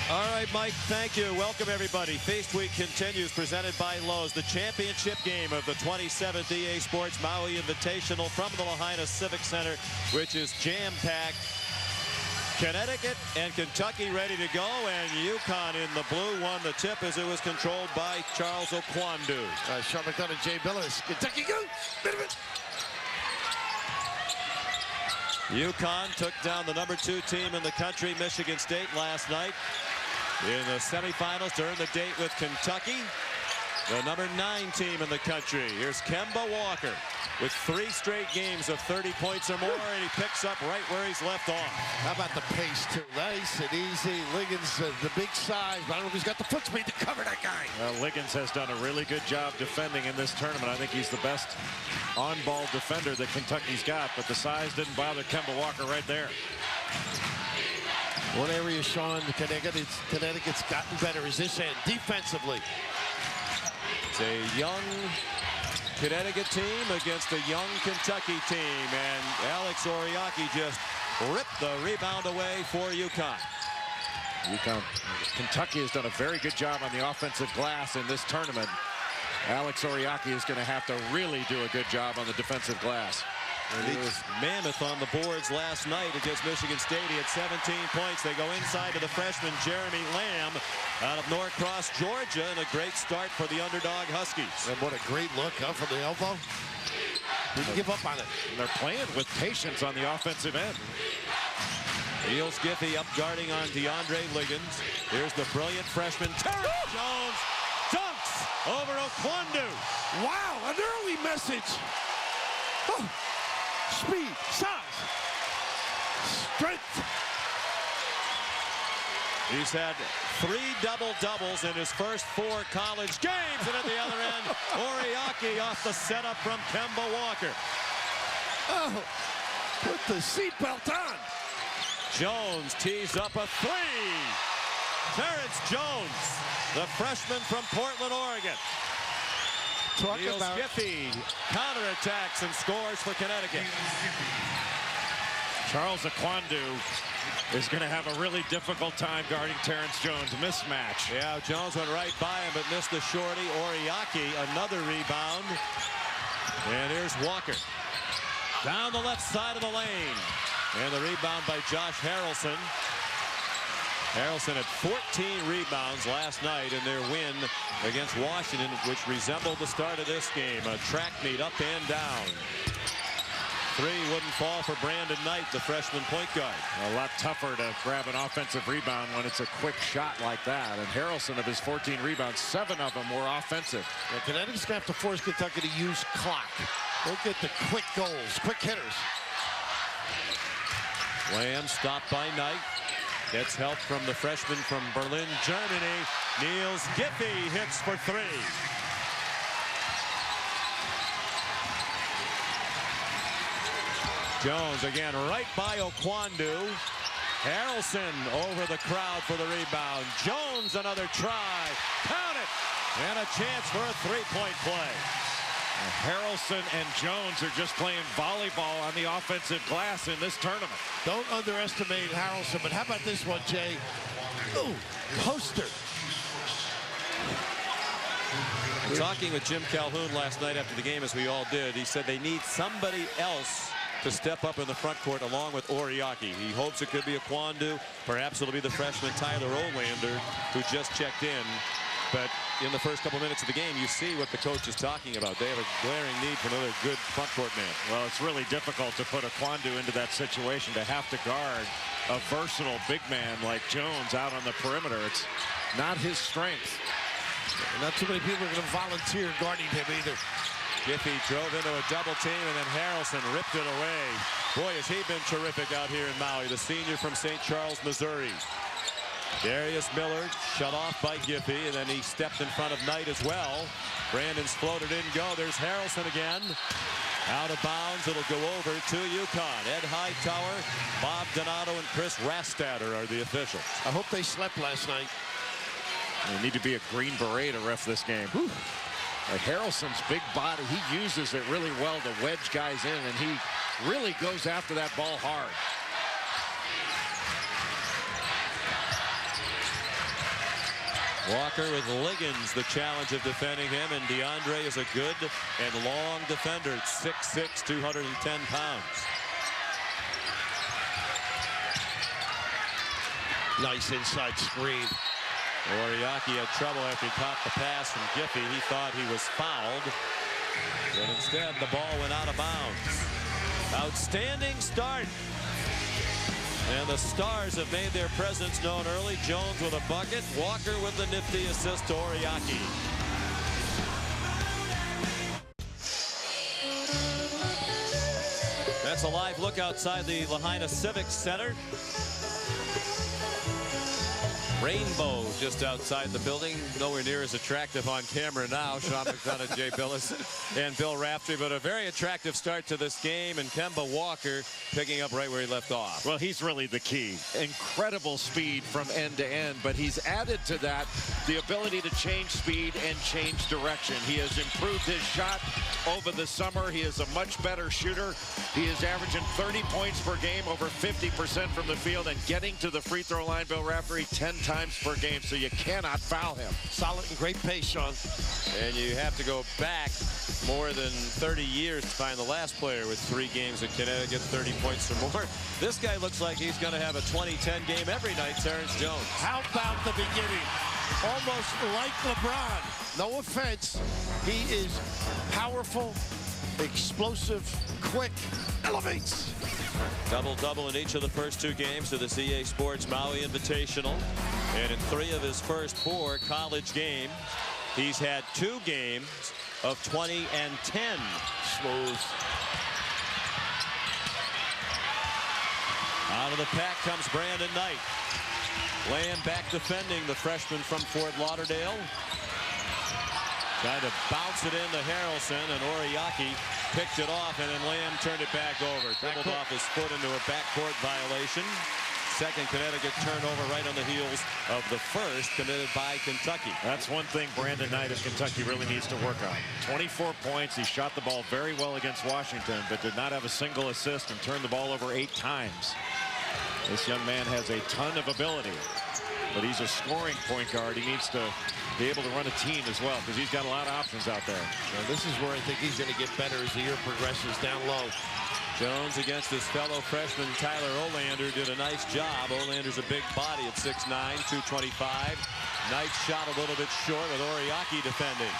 All right, Mike, thank you. Welcome, everybody. Feast Week continues, presented by Lowe's. The championship game of the 27th EA Sports Maui Invitational from the Lahaina Civic Center, which is jam-packed. Connecticut and Kentucky ready to go, and UConn in the blue won the tip as it was controlled by Charles Okwandu. Sean McDonough, Jay Billis. Kentucky go. UConn took down the #2 team in the country, Michigan State, last night in the semifinals to earn the date with Kentucky, the #9 team in the country. Here's Kemba Walker with 3 straight games of 30 points or more, and he picks up right where he's left off. How about the pace, too? Nice and easy. Liggins, the big size. I don't know if he's got the foot speed to cover that guy. Liggins has done a really good job defending in this tournament. I think he's the best on-ball defender that Kentucky's got, but the size didn't bother Kemba Walker right there. One area, Sean, Connecticut's gotten better is this end, defensively. It's a young Connecticut team against a young Kentucky team, and Alex Oriaki just ripped the rebound away for UConn. Kentucky has done a very good job on the offensive glass in this tournament. Alex Oriaki is going to have to really do a good job on the defensive glass. He was mammoth on the boards last night against Michigan State. He had 17 points. They go inside to the freshman Jeremy Lamb out of Norcross, Georgia, and a great start for the underdog Huskies. And what a great look from the elbow. Didn't give up on it. And they're playing with patience on the offensive end. Niels Giffey up guarding on DeAndre Liggins. Here's the brilliant freshman Terrence Jones. Dunks over Okwandu. Wow, an early message. Oh. Speed, size, strength. He's had 3 double-doubles in his first 4 college games. And at the other end, Oriaki off the setup from Kemba Walker. Oh, put the seatbelt on. Jones tees up a 3. Terrence Jones, the freshman from Portland, Oregon. Niels Giffey counterattacks and scores for Connecticut. Charles Okwandu is going to have a really difficult time guarding Terrence Jones. Mismatch. Yeah, Jones went right by him but missed the shorty. Oriaki, another rebound. And here's Walker. Down the left side of the lane. And the rebound by Josh Harrelson. Harrelson had 14 rebounds last night in their win against Washington, which resembled the start of this game. A track meet up and down. 3 wouldn't fall for Brandon Knight, the freshman point guard. A lot tougher to grab an offensive rebound when it's a quick shot like that. And Harrelson, of his 14 rebounds, 7 of them were offensive. Yeah, Connecticut's going to have to force Kentucky to use clock. Don't get the quick goals, quick hitters. Lamb stopped by Knight. Gets help from the freshman from Berlin, Germany. Niels Giffey hits for 3. Jones again right by Okwandu. Harrelson over the crowd for the rebound. Jones another try. Count it. And a chance for a 3-point play. Harrelson and Jones are just playing volleyball on the offensive glass in this tournament. Don't underestimate Harrelson, but how about this one, Jay? Ooh, poster. Talking with Jim Calhoun last night after the game, as we all did, he said they need somebody else to step up in the front court along with Oriaki. He hopes it could be Okwandu. Perhaps it'll be the freshman Tyler Olander, who just checked in. But in the first couple minutes of the game, you see what the coach is talking about. They have a glaring need for another good front court man. Well, it's really difficult to put Okwandu into that situation, to have to guard a versatile big man like Jones out on the perimeter. It's not his strength. Not too many people are going to volunteer guarding him either. Giffey drove into a double team, and then Harrelson ripped it away. Boy, has he been terrific out here in Maui, the senior from St. Charles, Missouri. Darius Miller shut off by Giffey, and then he stepped in front of Knight as well. Brandon's floater didn't go. There's Harrelson again. Out of bounds. It'll go over to UConn. Ed Hightower, Bob Donato, and Chris Rastatter are the officials. I hope they slept last night. They need to be a Green Beret to ref this game. Harrelson's big body, he uses it really well to wedge guys in, and he really goes after that ball hard. Walker with Liggins, the challenge of defending him, and DeAndre is a good and long defender at 6'6", 210 pounds. Nice inside screen. Oriaki had trouble after he caught the pass from Giffey. He thought he was fouled, but instead the ball went out of bounds. Outstanding start. And the Stars have made their presence known early. Jones with a bucket. Walker with the nifty assist to Oriaki. That's a live look outside the Lahaina Civic Center. Rainbow just outside the building. Nowhere near as attractive on camera now. Sean McDonough, Jay Billis, and Bill Raftery. But a very attractive start to this game. And Kemba Walker picking up right where he left off. Well, he's really the key. Incredible speed from end to end. But he's added to that the ability to change speed and change direction. He has improved his shot over the summer. He is a much better shooter. He is averaging 30 points per game, over 50% from the field, and getting to the free throw line, Bill Raftery, 10 times per game, so you cannot foul him. Solid and great pace, Sean. And you have to go back more than 30 years to find the last player with 3 games at Connecticut, 30 points or more. This guy looks like he's going to have a 20-10 game every night, Terrence Jones. How about the beginning? Almost like LeBron. No offense. He is powerful, explosive, quick, elevates. Double-double in each of the first 2 games of the EA Sports Maui Invitational. And in 3 of his first 4 college games, he's had 2 games of 20 and 10. Smooth. Out of the pack comes Brandon Knight. Lamb back defending the freshman from Fort Lauderdale. Trying to bounce it into Harrelson, and Oriaki picked it off, and then Lamb turned it back over. Dribbled off his foot into a backcourt violation. Second Connecticut turnover right on the heels of the first committed by Kentucky. That's one thing Brandon Knight of Kentucky really needs to work on. 24 points. He shot the ball very well against Washington, but did not have a single assist and turned the ball over 8 times. This young man has a ton of ability, but he's a scoring point guard. He needs to be able to run a team as well, because he's got a lot of options out there. Now, this is where I think he's going to get better as the year progresses down low. Jones against his fellow freshman Tyler Olander did a nice job. Olander's a big body at 6'9", 225. Knight shot a little bit short with Oriaki defending.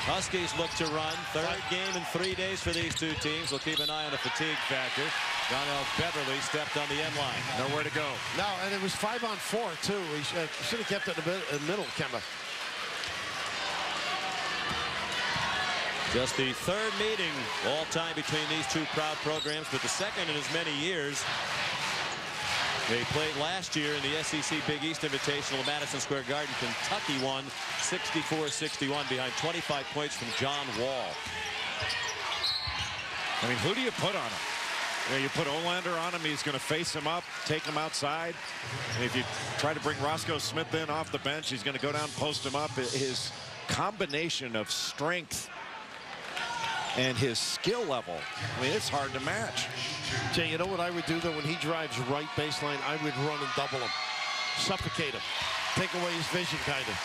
Huskies look to run. 3rd game in 3 days for these 2 teams. We'll keep an eye on the fatigue factor. Donnell Beverly stepped on the end line. Nowhere to go. No, and it was 5-on-4 too. He should have kept it in the middle, Kemba. Just the 3rd meeting all time between these 2 proud programs, but the 2nd in as many years. They played last year in the SEC Big East Invitational at Madison Square Garden. Kentucky won 64-61 behind 25 points from John Wall. I mean, who do you put on him? You know, you put Olander on him, he's going to face him up, take him outside. And if you try to bring Roscoe Smith in off the bench, he's going to go down, post him up. His combination of strength and his skill level, I mean, it's hard to match. Jay, you know what I would do, though, when he drives right baseline? I would run and double him. Suffocate him. Take away his vision, kind of.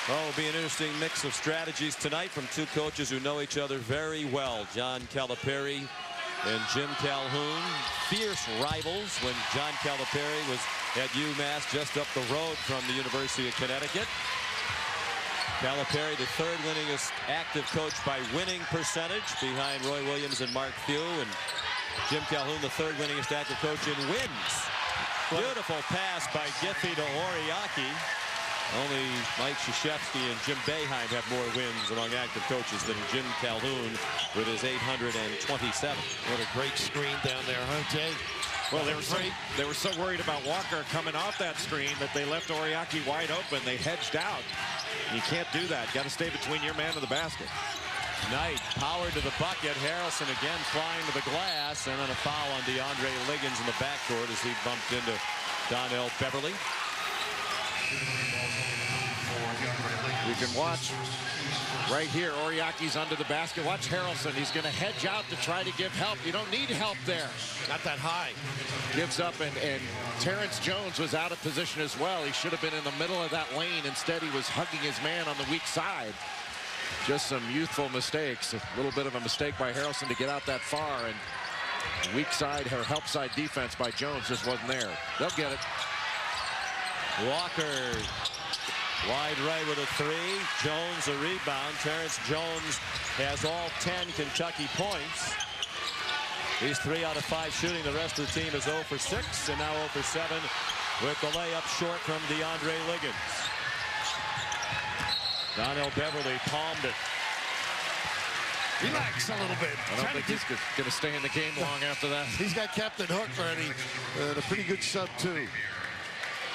Well, it'll be an interesting mix of strategies tonight from 2 coaches who know each other very well. John Calipari and Jim Calhoun. Fierce rivals when John Calipari was at UMass just up the road from the University of Connecticut. Calipari, the 3rd winningest active coach by winning percentage behind Roy Williams and Mark Few, and Jim Calhoun, the 3rd winningest active coach in wins. Beautiful pass by Giffey to Oriaki. Only Mike Krzyzewski and Jim Boeheim have more wins among active coaches than Jim Calhoun with his 827. What a great screen down there, huh, Jay? Well, they were so worried about Walker coming off that screen that they left Oriaki wide open. They hedged out. You can't do that. Got to stay between your man and the basket. Knight power to the bucket. Harrelson again flying to the glass, and then a foul on DeAndre Liggins in the backcourt as he bumped into Donnell Beverly. You can watch Right here, Oriaki's under the basket. Watch Harrelson. He's going to hedge out to try to give help. You don't need help there. Not that high. Gives up, and Terrence Jones was out of position as well. He should have been in the middle of that lane. Instead, he was hugging his man on the weak side. Just some youthful mistakes. A little bit of a mistake by Harrelson to get out that far, and weak side or help side defense by Jones just wasn't there. They'll get it. Walker wide right with a three. Jones a rebound. Terrence Jones has all 10 Kentucky points. He's 3 out of 5 shooting. The rest of the team is 0 for 6 and now 0 for 7 with the layup short from DeAndre Liggins. Donnell Beverly palmed it. Relax a little bit. I don't think he's going to stay in the game long after that. He's got Captain Hook ready. And a pretty good sub, too.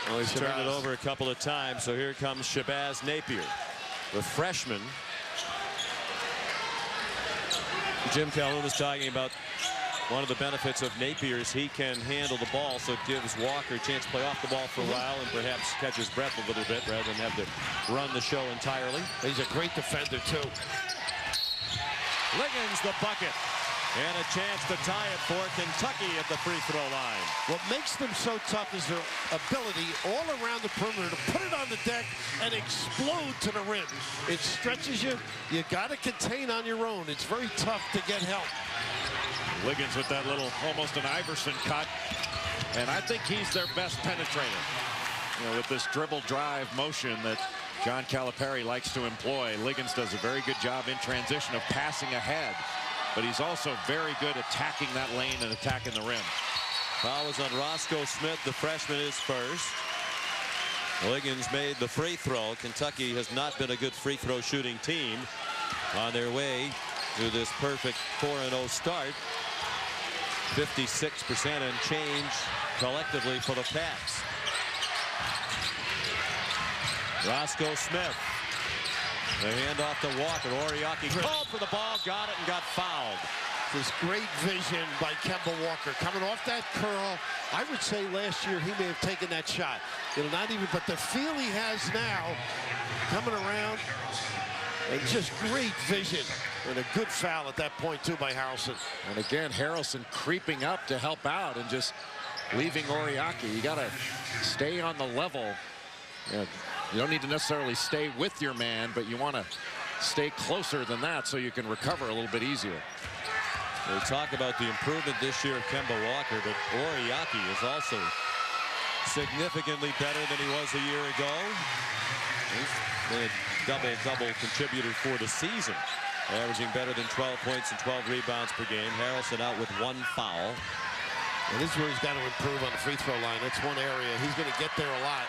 Well, he's turned it over a couple of times, so here comes Shabazz Napier, the freshman. Jim Calhoun was talking about one of the benefits of Napier is he can handle the ball, so it gives Walker a chance to play off the ball for a while and perhaps catch his breath a little bit rather than have to run the show entirely. He's a great defender, too. Liggins the bucket. And a chance to tie it for Kentucky at the free throw line. What makes them so tough is their ability all around the perimeter to put it on the deck and explode to the rim. It stretches you. You got to contain on your own. It's very tough to get help. Liggins with that little, almost an Iverson cut. And I think he's their best penetrator. You know, with this dribble drive motion that John Calipari likes to employ, Liggins does a very good job in transition of passing ahead. But he's also very good attacking that lane and attacking the rim. Foul was on Roscoe Smith. The freshman is first. Liggins made the free throw. Kentucky has not been a good free throw shooting team on their way to this perfect 4-0 start. 56% and change collectively for the Pats. Roscoe Smith. The handoff to Walker. Oriaki called for the ball, got it, and got fouled. This great vision by Kemba Walker coming off that curl. I would say last year he may have taken that shot. It'll not even, but the feel he has now coming around, and just great vision. And a good foul at that point, too, by Harrelson. And again, Harrelson creeping up to help out and just leaving Oriaki. You got to stay on the level. You don't need to necessarily stay with your man, but you want to stay closer than that so you can recover a little bit easier. We talk about the improvement this year of Kemba Walker, but Oriaki is also significantly better than he was a year ago. He's been a double-double contributor for the season, averaging better than 12 points and 12 rebounds per game. Harrelson out with 1 foul. And this is where he's got to improve on the free throw line. That's one area he's going to get there a lot.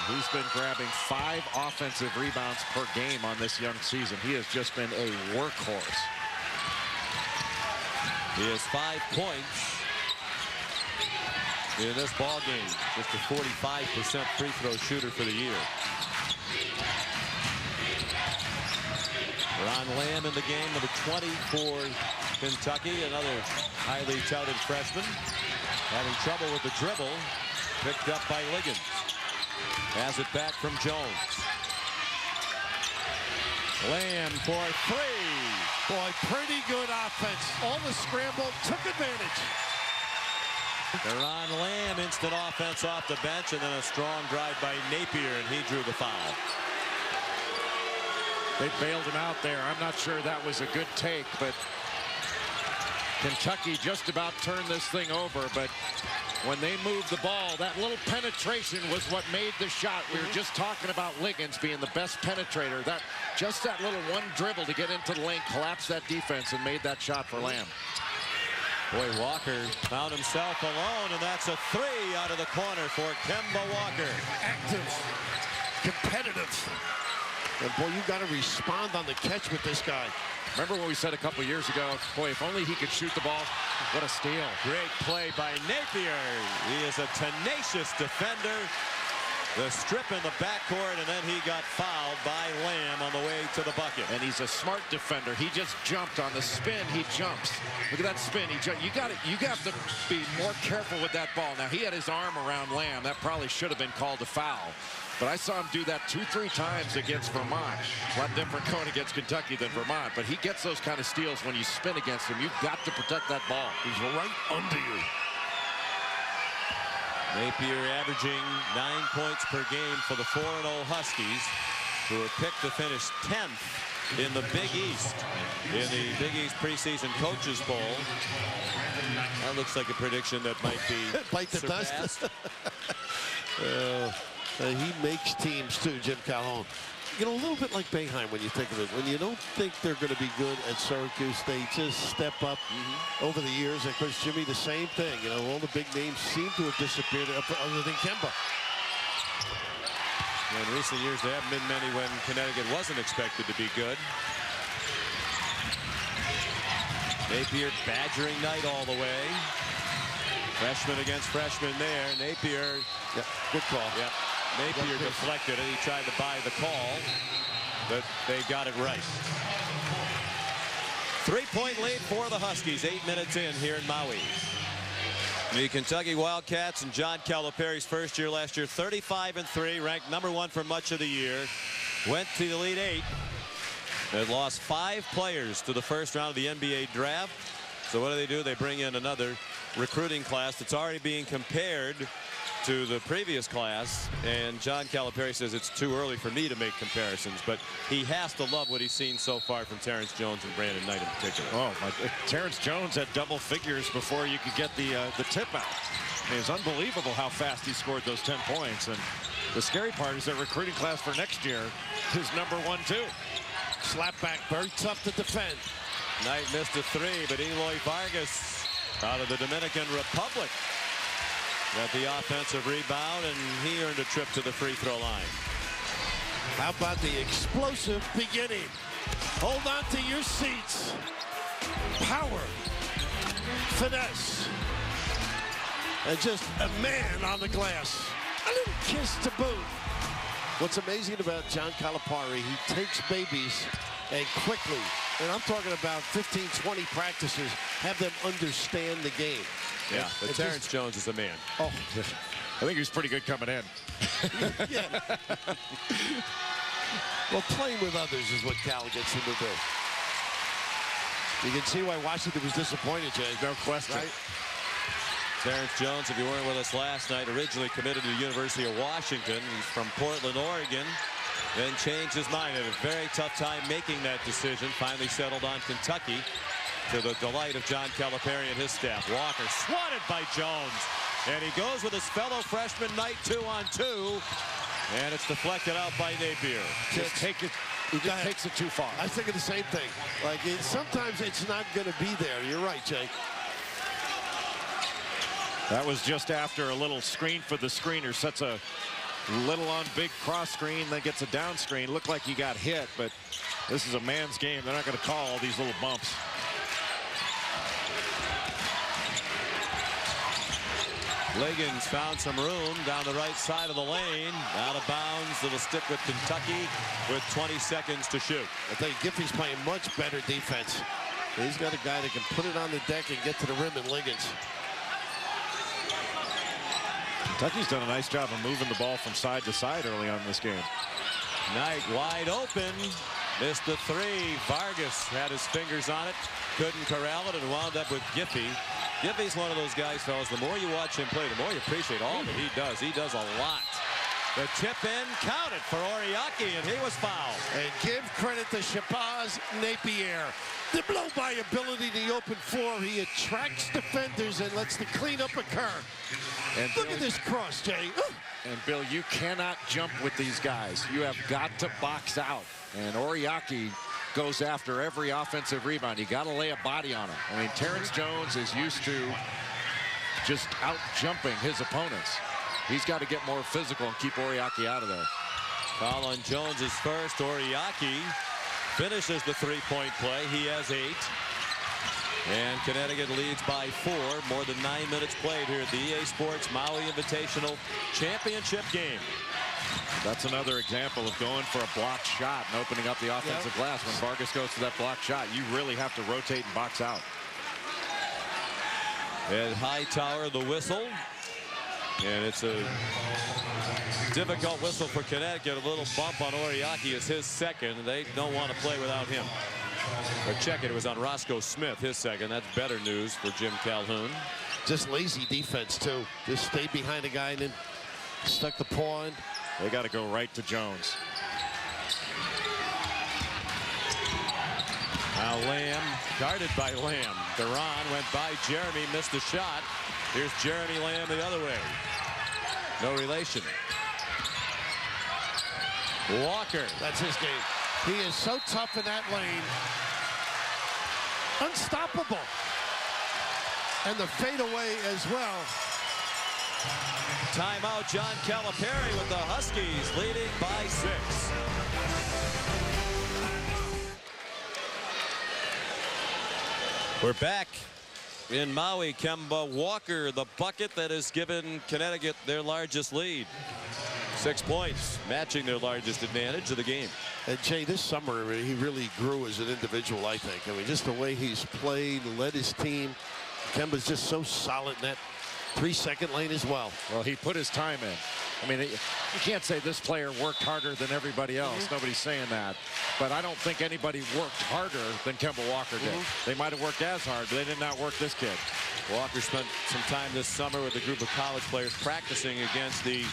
He's been grabbing 5 offensive rebounds per game on this young season. He has just been a workhorse. He has 5 points in this ball game. Just a 45% free throw shooter for the year. Ron Lamb in the game, number 20 for Kentucky. Another highly touted freshman. Having trouble with the dribble. Picked up by Liggins. Has it back from Jones. Lamb for 3. Boy, pretty good offense. All the scramble, took advantage. Ron Lamb, instant offense off the bench, and then a strong drive by Napier, and he drew the foul. They bailed him out there. I'm not sure that was a good take, but Kentucky just about turned this thing over, but when they moved the ball, that little penetration was what made the shot. We were just talking about Liggins being the best penetrator. Just that little one dribble to get into the lane, collapsed that defense, and made that shot for Lamb. Boy, Walker found himself alone, and that's a 3 out of the corner for Kemba Walker. Active, competitive. And boy, you got to respond on the catch with this guy. Remember what we said a couple years ago? Boy, if only he could shoot the ball. What a steal. Great play by Napier. He is a tenacious defender. The strip in the backcourt, and then he got fouled by Lamb on the way to the bucket. And he's a smart defender. He just jumped on the spin. He jumps. Look at that spin. He jumped. You got to be more careful with that ball. Now he had his arm around Lamb. That probably should have been called a foul. But I saw him do that 2-3 times against Vermont. A lot different going against Kentucky than Vermont. But he gets those kind of steals when you spin against him. You've got to protect that ball. He's right under you. Napier averaging 9 points per game for the 4-0 Huskies, who were picked to finish 10th in the Big East in the Big East preseason coaches poll. That looks like a prediction that might be bite the dust. He makes teams too, Jim Calhoun. You know, a little bit like Boeheim when you think of it. When you don't think they're going to be good at Syracuse, they just step up over the years. Of course, Jimmy, the same thing. You know, all the big names seem to have disappeared other than Kemba. In recent years, there haven't been many when Connecticut wasn't expected to be good. Napier badgering Knight all the way. Freshman against freshman there. Napier. Yep, good call. Yep. Napier deflected it. He tried to buy the call, but they got it right. 3-point lead for the Huskies. 8 minutes in here in Maui. The Kentucky Wildcats and John Calipari's first year last year, 35-3, ranked #1 for much of the year. Went to the Elite 8. They lost 5 players to the first round of the NBA draft. So what do? They bring in another recruiting class that's already being compared to the previous class, and John Calipari says it's too early for me to make comparisons, but he has to love what he's seen so far from Terrence Jones and Brandon Knight in particular. Oh, Terrence Jones had double figures before you could get the tip out. I mean, it's unbelievable how fast he scored those 10 points, and the scary part is that recruiting class for next year is #1 too. Slap back, very tough to defend. Knight missed a 3, but Eloy Vargas out of the Dominican Republic got the offensive rebound, and he earned a trip to the free throw line. How about the explosive beginning? Hold on to your seats. Power, finesse, and just a man on the glass. A little kiss to boot. What's amazing about John Calipari, he takes babies and quickly, and I'm talking about 15, 20 practices, have them understand the game. Yeah, but Terrence Jones is a man. Oh, I think he was pretty good coming in. yeah. Well, playing with others is what Cal gets him to do. You can see why Washington was disappointed, Jay. No question. Right? Terrence Jones, if you weren't with us last night, originally committed to the University of Washington. He's from Portland, Oregon. Then changed his mind. Had a very tough time making that decision. Finally settled on Kentucky, to the delight of John Calipari and his staff. Walker swatted by Jones, and he goes with his fellow freshman Knight 2-on-2, and it's deflected out by Napier. He just takes it too far. I was thinking the same thing. Like, sometimes it's not going to be there. You're right, Jake. That was just after a little screen for the screener. Sets a little on big cross screen, then gets a down screen. Looked like he got hit, but this is a man's game. They're not going to call all these little bumps. Liggins found some room down the right side of the lane. Out of bounds. It'll stick with Kentucky with 20 seconds to shoot. I think Giffey's playing much better defense. He's got a guy that can put it on the deck and get to the rim in Liggins. Kentucky's done a nice job of moving the ball from side to side early on in this game. Knight wide open. Missed the 3. Vargas had his fingers on it. Couldn't corral it and wound up with Giffey. Giffey's one of those guys, fellas, the more you watch him play, the more you appreciate all that he does. He does a lot. The tip in counted for Oriaki, and he was fouled. And give credit to Shabazz Napier. The blow-by ability to the open floor. He attracts defenders and lets the cleanup occur. And look at this cross, Jay. And Bill, you cannot jump with these guys. You have got to box out. And Oriaki goes after every offensive rebound. You got to lay a body on him. I mean, Terrence Jones is used to just out-jumping his opponents. He's got to get more physical and keep Oriaki out of there. Foul on Jones is first. Oriaki finishes the three-point play. He has 8. And Connecticut leads by 4. More than 9 minutes played here at the EA Sports Maui Invitational Championship game. That's another example of going for a blocked shot and opening up the offensive glass. When Vargas goes to that blocked shot, you really have to rotate and box out. And Hightower the whistle. And it's a difficult whistle for Connecticut. A little bump on Oriaki is his second. They don't want to play without him. Or check it. It was on Roscoe Smith, his second. That's better news for Jim Calhoun. Just lazy defense, too. Just stayed behind a guy and then stuck the paw in. They got to go right to Jones. Now Lamb, guarded by Lamb. Duran went by Jeremy, missed the shot. Here's Jeremy Lamb the other way. No relation. Walker. That's his game. He is so tough in that lane. Unstoppable. And the fadeaway as well. Timeout, John Calipari with the Huskies leading by 6. We're back in Maui. Kemba Walker, the bucket that has given Connecticut their largest lead. 6 points, matching their largest advantage of the game. And Jay, this summer, he really grew as an individual, I think. I mean, just the way he's played, led his team. Kemba's just so solid in that 3-second lane as well. Well, he put his time in. I mean, you can't say this player worked harder than everybody else. Nobody's saying that. But I don't think anybody worked harder than Kemba Walker did. They might have worked as hard, but they did not work this kid. Walker spent some time this summer with a group of college players practicing against the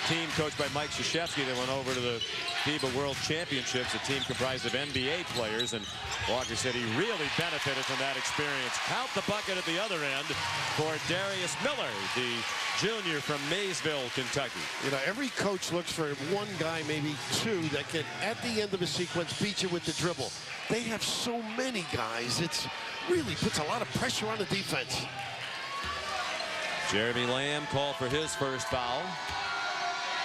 team coached by Mike Krzyzewski that went over to the FIBA World Championships, a team comprised of NBA players, and Walker said he really benefited from that experience. Count the bucket at the other end for Darius Miller, the junior from Maysville, Kentucky. You know, every coach looks for one guy, maybe two, that can, at the end of a sequence, beat you with the dribble. They have so many guys. It's really puts a lot of pressure on the defense. Jeremy Lamb called for his first foul.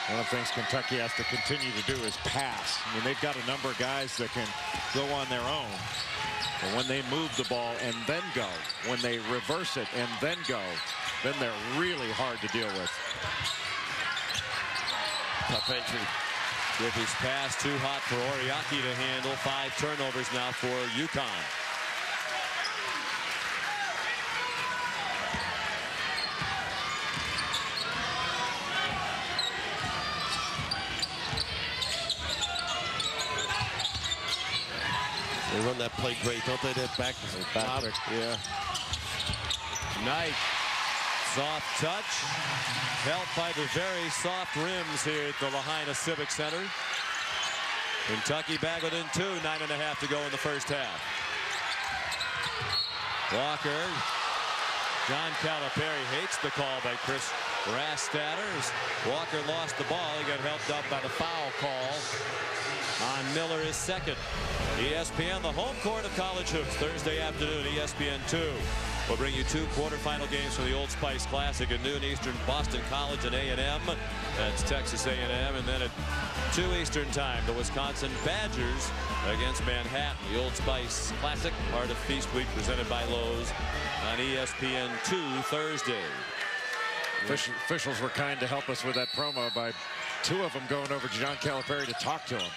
One of the things Kentucky has to continue to do is pass. I mean, they've got a number of guys that can go on their own. But when they move the ball and then go, when they reverse it and then go, then they're really hard to deal with. Tough entry. Griffey's pass too hot for Oriaki to handle. 5 turnovers now for UConn. They run that play great, don't they? That back. Yeah. Knight. Soft touch. Helped by the very soft rims here at the Lahaina Civic Center. Kentucky back within 2. 9.5 to go in the first half. Walker. John Calipari hates the call by Chris Rastatter. Walker lost the ball. He got helped up by the foul call on Miller, his second. ESPN, the home court of college hoops, Thursday afternoon, ESPN2. We'll bring you 2 quarterfinal games from the Old Spice Classic at noon Eastern, Boston College and A&M. That's Texas A&M. And then at 2 Eastern time, the Wisconsin Badgers against Manhattan. The Old Spice Classic, part of Feast Week, presented by Lowe's on ESPN2 Thursday. Officials were kind to help us with that promo by 2 of them going over to John Calipari to talk to him.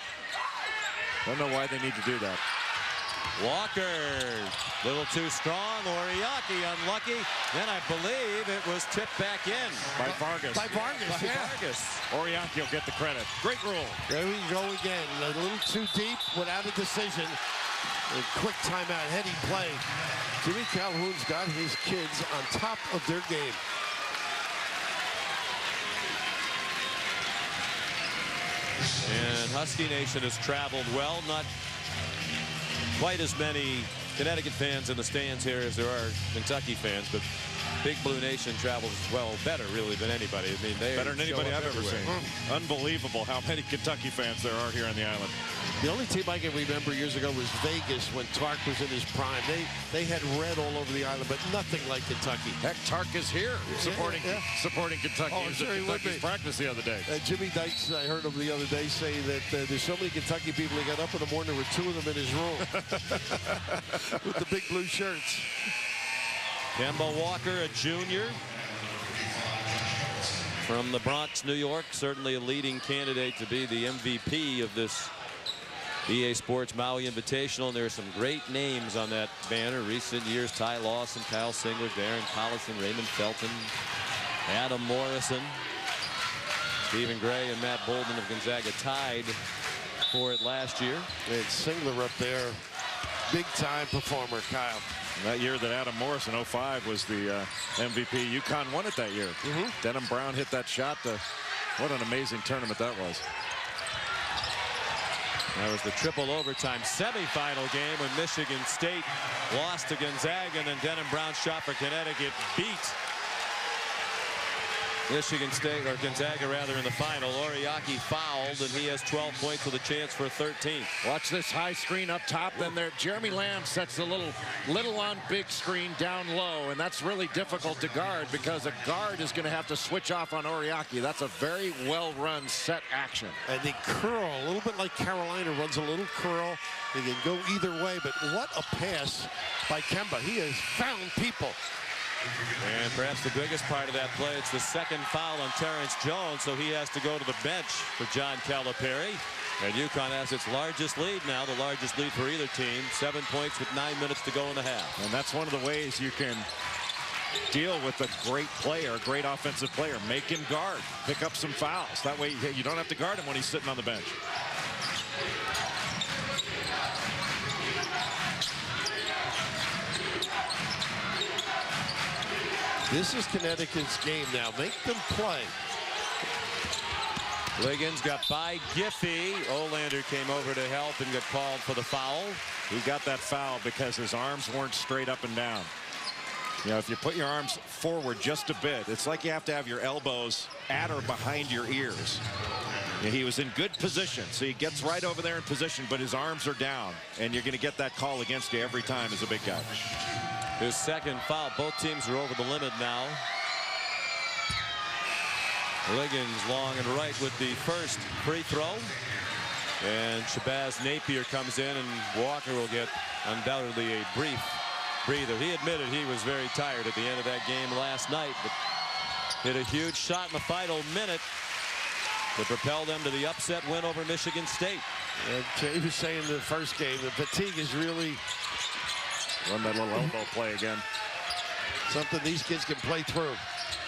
Don't know why they need to do that. Walker, little too strong. Oriaki unlucky. Then I believe it was tipped back in. By Vargas. By Vargas, yeah. Vargas. Oriaki will get the credit. Great rule. There we go again. A little too deep without a decision. A quick timeout, heady play. Jimmy Calhoun's got his kids on top of their game. And Husky Nation has traveled well. Not quite as many Connecticut fans in the stands here as there are Kentucky fans, but Big Blue Nation travels well, better really than anybody. I mean, they better than anybody I've ever seen. Unbelievable how many Kentucky fans there are here on the island. The only team I can remember years ago was Vegas when Tark was in his prime. They had red all over the island, but nothing like Kentucky. Heck, Tark is here supporting Kentucky. Oh, sure he would be. Practice the other day. Jimmy Dykes, I heard him the other day say that there's so many Kentucky people. He got up in the morning, there were 2 of them in his room with the big blue shirts. Kemba Walker, a junior. from the Bronx, New York, certainly a leading candidate to be the MVP of this EA Sports Maui Invitational. And there are some great names on that banner. Recent years: Ty Lawson, Kyle Singler, Darren Collison, Raymond Felton, Adam Morrison, Stephen Gray, and Matt Bolden of Gonzaga tied for it last year. And Singler up there, big-time performer, Kyle. That year that Adam Morrison, 05, was the MVP. UConn won it that year. Denham Brown hit that shot. What an amazing tournament that was. That was the triple overtime semifinal game when Michigan State lost to Gonzaga, and then Denham Brown's shot for Connecticut beat Michigan State, or Gonzaga rather, in the final. Oriaki fouled, and he has 12 points with a chance for 13. Watch this high screen up top. Then there, Jeremy Lamb sets the little on big screen down low, and that's really difficult to guard because a guard is going to have to switch off on Oriaki. That's a very well-run set action. And they curl a little bit like Carolina runs a little curl. They can go either way, but what a pass by Kemba. He has found people. And perhaps the biggest part of that play, it's the second foul on Terrence Jones, so he has to go to the bench for John Calipari. And UConn has its largest lead now, the largest lead for either team, 7 points with 9 minutes to go in the half. And that's one of the ways you can deal with a great player, a great offensive player. Make him guard, pick up some fouls. That way you don't have to guard him when he's sitting on the bench. This is Connecticut's game now. Make them play. Liggins got by Giffey. Olander came over to help and got called for the foul. He got that foul because his arms weren't straight up and down. You know, if you put your arms forward just a bit, it's like you have to have your elbows at or behind your ears. And he was in good position, so he gets right over there in position, but his arms are down, and you're going to get that call against you every time as a big guy. His second foul. Both teams are over the limit now. Liggins long and right with the first free throw. And Shabazz Napier comes in, and Walker will get undoubtedly a brief breather. He admitted he was very tired at the end of that game last night, but hit a huge shot in the final minute to propel them to the upset win over Michigan State. And Jay was saying in the first game, the fatigue is really run that little elbow play again. Something these kids can play through.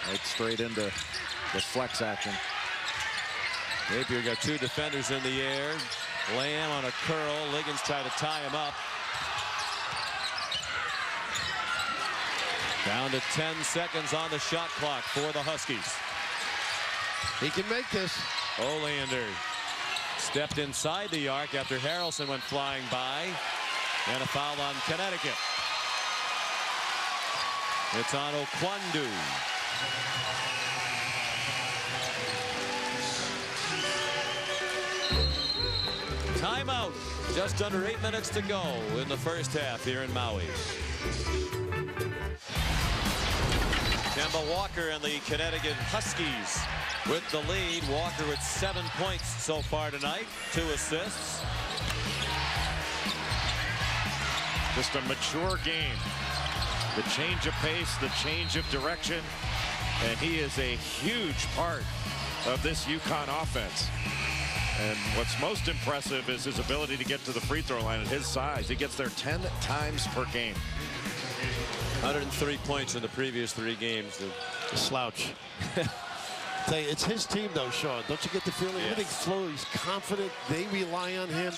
Right straight into the flex action. Napier got two defenders in the air. Lamb on a curl. Liggins tried to tie him up. Down to 10 seconds on the shot clock for the Huskies. He can make this. Olander stepped inside the arc after Harrelson went flying by. And a foul on Connecticut. It's on Okwandu. Timeout. Just under 8 minutes to go in the first half here in Maui. Kemba Walker and the Connecticut Huskies with the lead. Walker with 7 points so far tonight, 2 assists. Just a mature game. The change of pace, the change of direction, and he is a huge part of this UConn offense. And what's most impressive is his ability to get to the free throw line at his size. He gets there 10 times per game. 103 points in the previous 3 games. A slouch. It's his team, though, Sean. Don't you get the feeling? Yes. Everything flows. He's confident. They rely on him.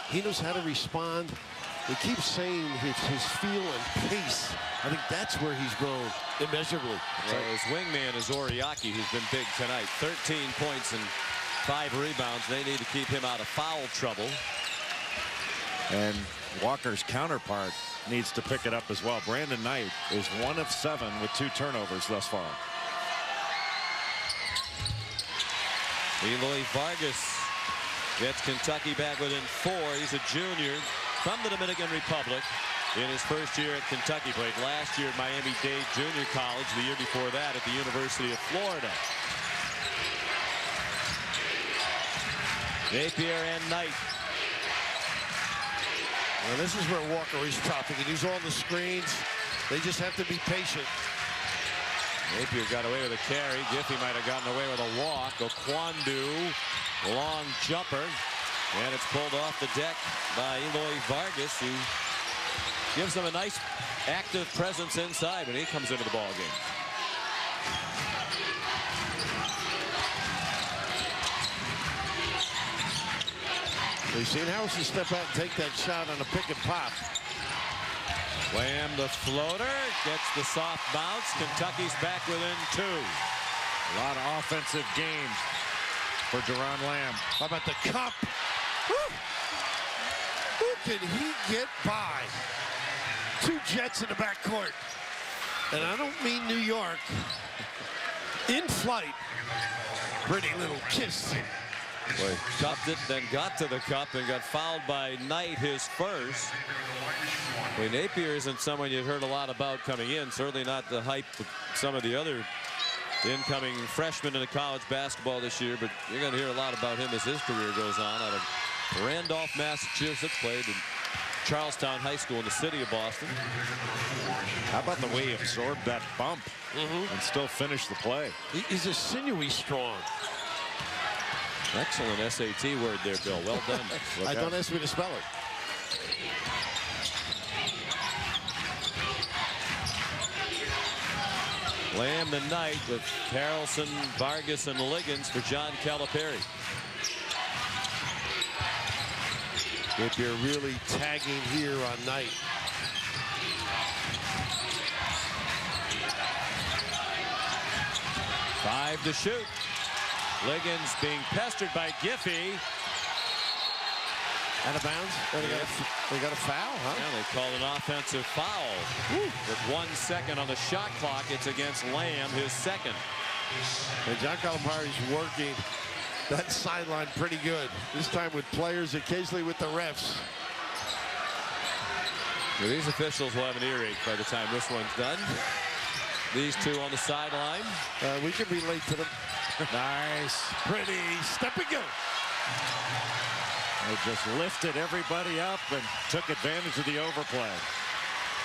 He knows how to respond. They keep saying his feel and pace. I think that's where he's grown immeasurably. Well, his wingman is Oriaki, who's been big tonight. 13 points and 5 rebounds. They need to keep him out of foul trouble. And Walker's counterpart needs to pick it up as well. Brandon Knight is 1 of 7 with 2 turnovers thus far. Eloy Vargas gets Kentucky back within 4. He's a junior from the Dominican Republic in his first year at Kentucky. Played last year at Miami-Dade Junior College, the year before that at the University of Florida. Napier and Knight. Well, this is where Walker is tough. He can use all the screens. They just have to be patient. Napier got away with a carry. Giffey might have gotten away with a walk. Okwandu, long jumper. And it's pulled off the deck by Eloy Vargas, who gives them a nice active presence inside when he comes into the ball game. We've seen Harrison step out and take that shot on a pick and pop. Lamb the floater, gets the soft bounce. Kentucky's back within 2. A lot of offensive games for Duran Lamb. How about the cup? Who can he get by? 2 Jets in the backcourt. And I don't mean New York. In flight. Pretty little kiss. Boy, cupped it, then got to the cup and got fouled by Knight, his first. Boy, Napier isn't someone you'd heard a lot about coming in. Certainly not the hype of some of the other incoming freshmen in college basketball this year, but you're going to hear a lot about him as his career goes on. Out of Randolph, Massachusetts, played in Charlestown High School in the city of Boston. How about the way he absorbed that bump and still finished the play? He's a sinewy strong. Excellent SAT word there, Bill. Well done. Don't ask me to spell it. Lamb the Knight with Carlson, Vargas, and Liggins for John Calipari. If you're really tagging here on Knight. Five to shoot. Liggins being pestered by Giffey. Out of bounds. They got a foul, huh? Yeah, they called an offensive foul. With 1 second on the shot clock, it's against Lamb, his second. And John Calipari's working that sideline pretty good. This time with players, occasionally with the refs. Well, these officials will have an earache by the time this one's done. These two on the sideline. We can relate to them. Nice. Pretty step and go. They just lifted everybody up and took advantage of the overplay.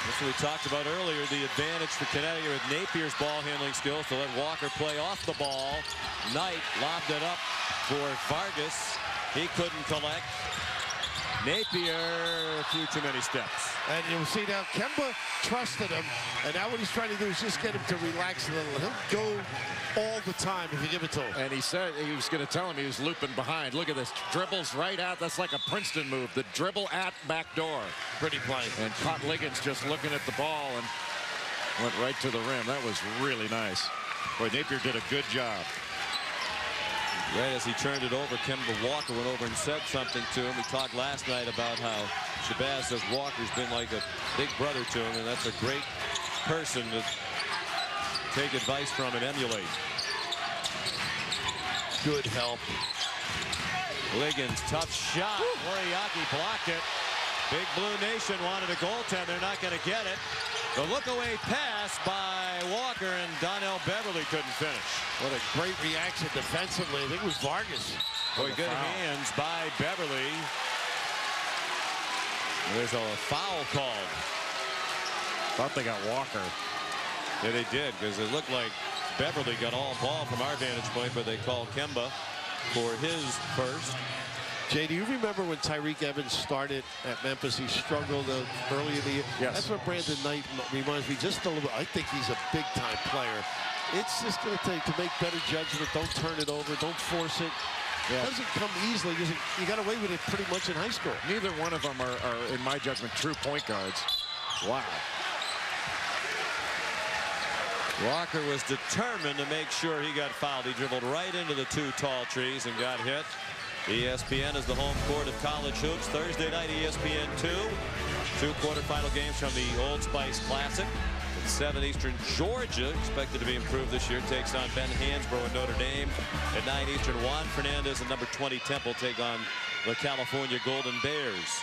That's what we talked about earlier, the advantage for Connecticut with Napier's ball handling skills to let Walker play off the ball. Knight lobbed it up for Vargas. He couldn't collect. Napier, a few too many steps. And you'll see now Kemba trusted him, and now what he's trying to do is just get him to relax a little. He'll go all the time if you give it to him. And he said he was going to tell him he was looping behind. Look at this. Dribbles right out. That's like a Princeton move. The dribble at back door. Pretty play. And caught Liggins just looking at the ball and went right to the rim. That was really nice. Boy, Napier did a good job. Right as he turned it over, Kemba Walker went over and said something to him. We talked last night about how Shabazz says Walker's been like a big brother to him, and that's a great person to take advice from and emulate. Good help. Liggins, tough shot. Moriaki blocked it. Big Blue Nation wanted a goaltend. They're not going to get it. The look-away pass by Walker, and Donnell Beverly couldn't finish. What a great reaction defensively. I think it was Vargas. Boy, good hands by Beverly. There's a foul called. Thought they got Walker. Yeah, they did, because it looked like Beverly got all ball from our vantage point, but they called Kemba for his first. Jay, do you remember when Tyreek Evans started at Memphis? He struggled early in the year. Yes. That's what Brandon Knight reminds me just a little bit. I think he's a big-time player. It's just going to take to make better judgment. Don't turn it over. Don't force it. Yeah. It doesn't come easily. You got away with it pretty much in high school. Neither one of them are, in my judgment, true point guards. Wow. Walker was determined to make sure he got fouled. He dribbled right into the two tall trees and got hit. ESPN is the home court of college hoops. Thursday night, ESPN 2. 2 quarterfinal games from the Old Spice Classic. At 7 Eastern, Georgia, expected to be improved this year, takes on Ben Hansbrough and Notre Dame. At 9 Eastern, Juan Fernandez and number 20 Temple take on the California Golden Bears.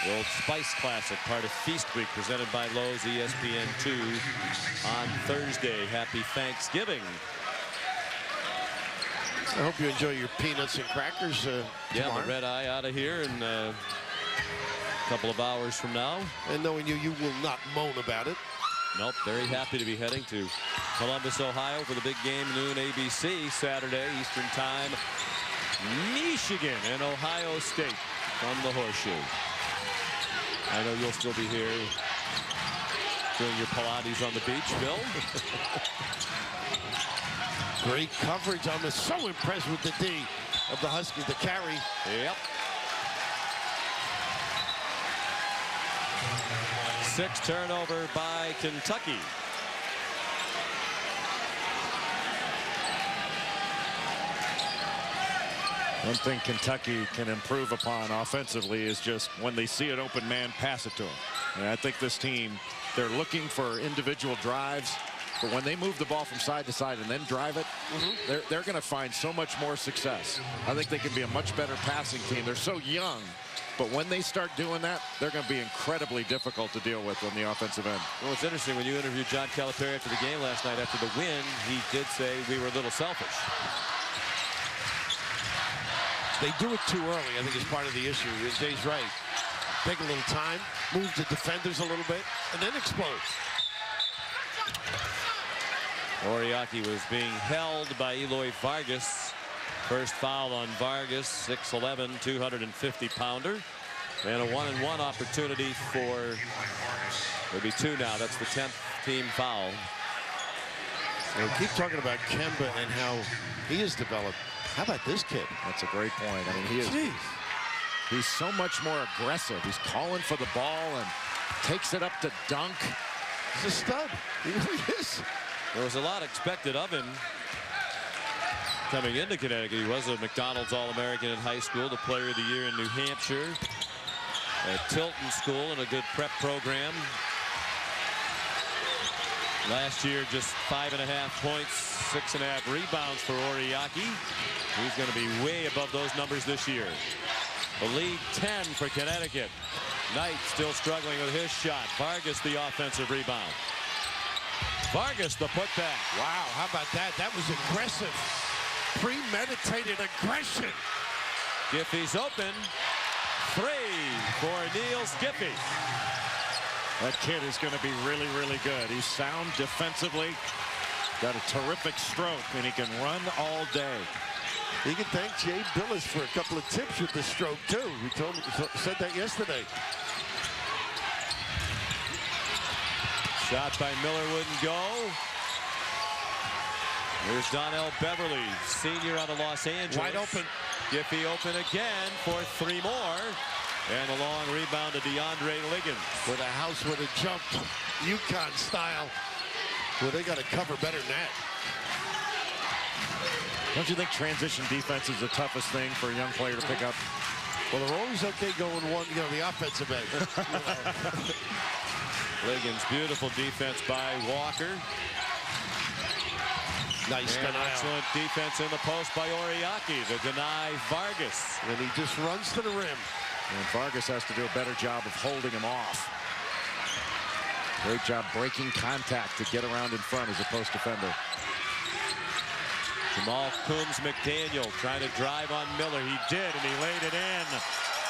The Old Spice Classic, part of Feast Week, presented by Lowe's, ESPN 2 on Thursday. Happy Thanksgiving. I hope you enjoy your peanuts and crackers Yeah, tomorrow. the red eye out of here in a couple of hours from now. And knowing you will not moan about it. Nope, very happy to be heading to Columbus, Ohio for the big game, noon ABC, Saturday, Eastern Time. Michigan and Ohio State from the Horseshoe. I know you'll still be here doing your Pilates on the beach, Bill. Great coverage. I'm so impressed with the D of the Huskies, the carry. Yep. 6 turnover by Kentucky. One thing Kentucky can improve upon offensively is just when they see an open man, pass it to him. And I think this team, they're looking for individual drives, but when they move the ball from side to side and then drive it, they're going to find so much more success. I think they can be a much better passing team. They're so young, but when they start doing that, they're going to be incredibly difficult to deal with on the offensive end. Well, it's interesting, when you interviewed John Calipari after the game last night, after the win, he did say we were a little selfish. They do it too early, I think, is part of the issue. Jay's right. Take a little time, move the defenders a little bit, and then explode. Oriaki was being held by Eloy Vargas. First foul on Vargas, 6'11", 250-pounder. And a 1-and-1 opportunity for, maybe 2 now. That's the 10th team foul. We keep talking about Kemba and how he has developed. How about this kid? That's a great point. I mean, he's so much more aggressive. He's calling for the ball and takes it up to dunk. He's a stud. He really is. There was a lot expected of him coming into Connecticut. He was a McDonald's All-American in high school, the Player of the Year in New Hampshire, at Tilton School, and a good prep program. Last year, just 5.5 points, 6.5 rebounds for Oriaki. He's going to be way above those numbers this year. The lead 10 for Connecticut. Knight still struggling with his shot. Vargas the offensive rebound. Vargas the putback. Wow, how about that? That was aggressive. Premeditated aggression. Giffey's open. 3 for Neil Giffey. That kid is going to be really, really good. He's sound defensively. Got a terrific stroke, and he can run all day. He can thank Jay Billis for a couple of tips with the stroke, too. We said that yesterday. Shot by Miller wouldn't go. Here's Donnell Beverly, senior out of Los Angeles. Wide open. Giffey open again for 3 more. And a long rebound to DeAndre Liggins. With a house with a jump, UConn style. Well, they got to cover better than that. Don't you think transition defense is the toughest thing for a young player to pick up? Well, they're always okay going one, the offensive end. Liggins, beautiful defense by Walker. Nice denial. Excellent defense in the post by Oriaki to deny Vargas. And he just runs to the rim. And Vargas has to do a better job of holding him off. Great job breaking contact to get around in front as a post defender. Jamal Coombs McDaniel trying to drive on Miller. He did, and he laid it in.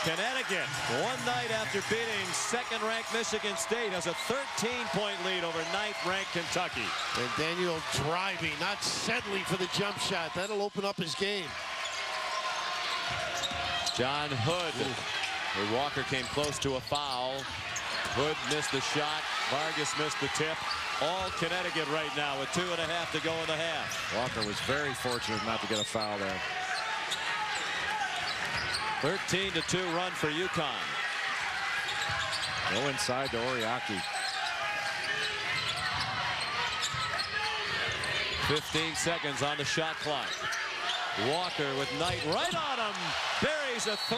Connecticut, one night after beating second-ranked Michigan State, has a 13-point lead over ninth-ranked Kentucky. And Daniel driving, not settling for the jump shot. That'll open up his game. John Hood. Walker came close to a foul. Hood missed the shot. Vargas missed the tip. All Connecticut right now with 2.5 to go in the half. Walker was very fortunate not to get a foul there. 13-2 run for UConn. Go inside to Oriaki. 15 seconds on the shot clock. Walker with Knight right on him. Buries a 3.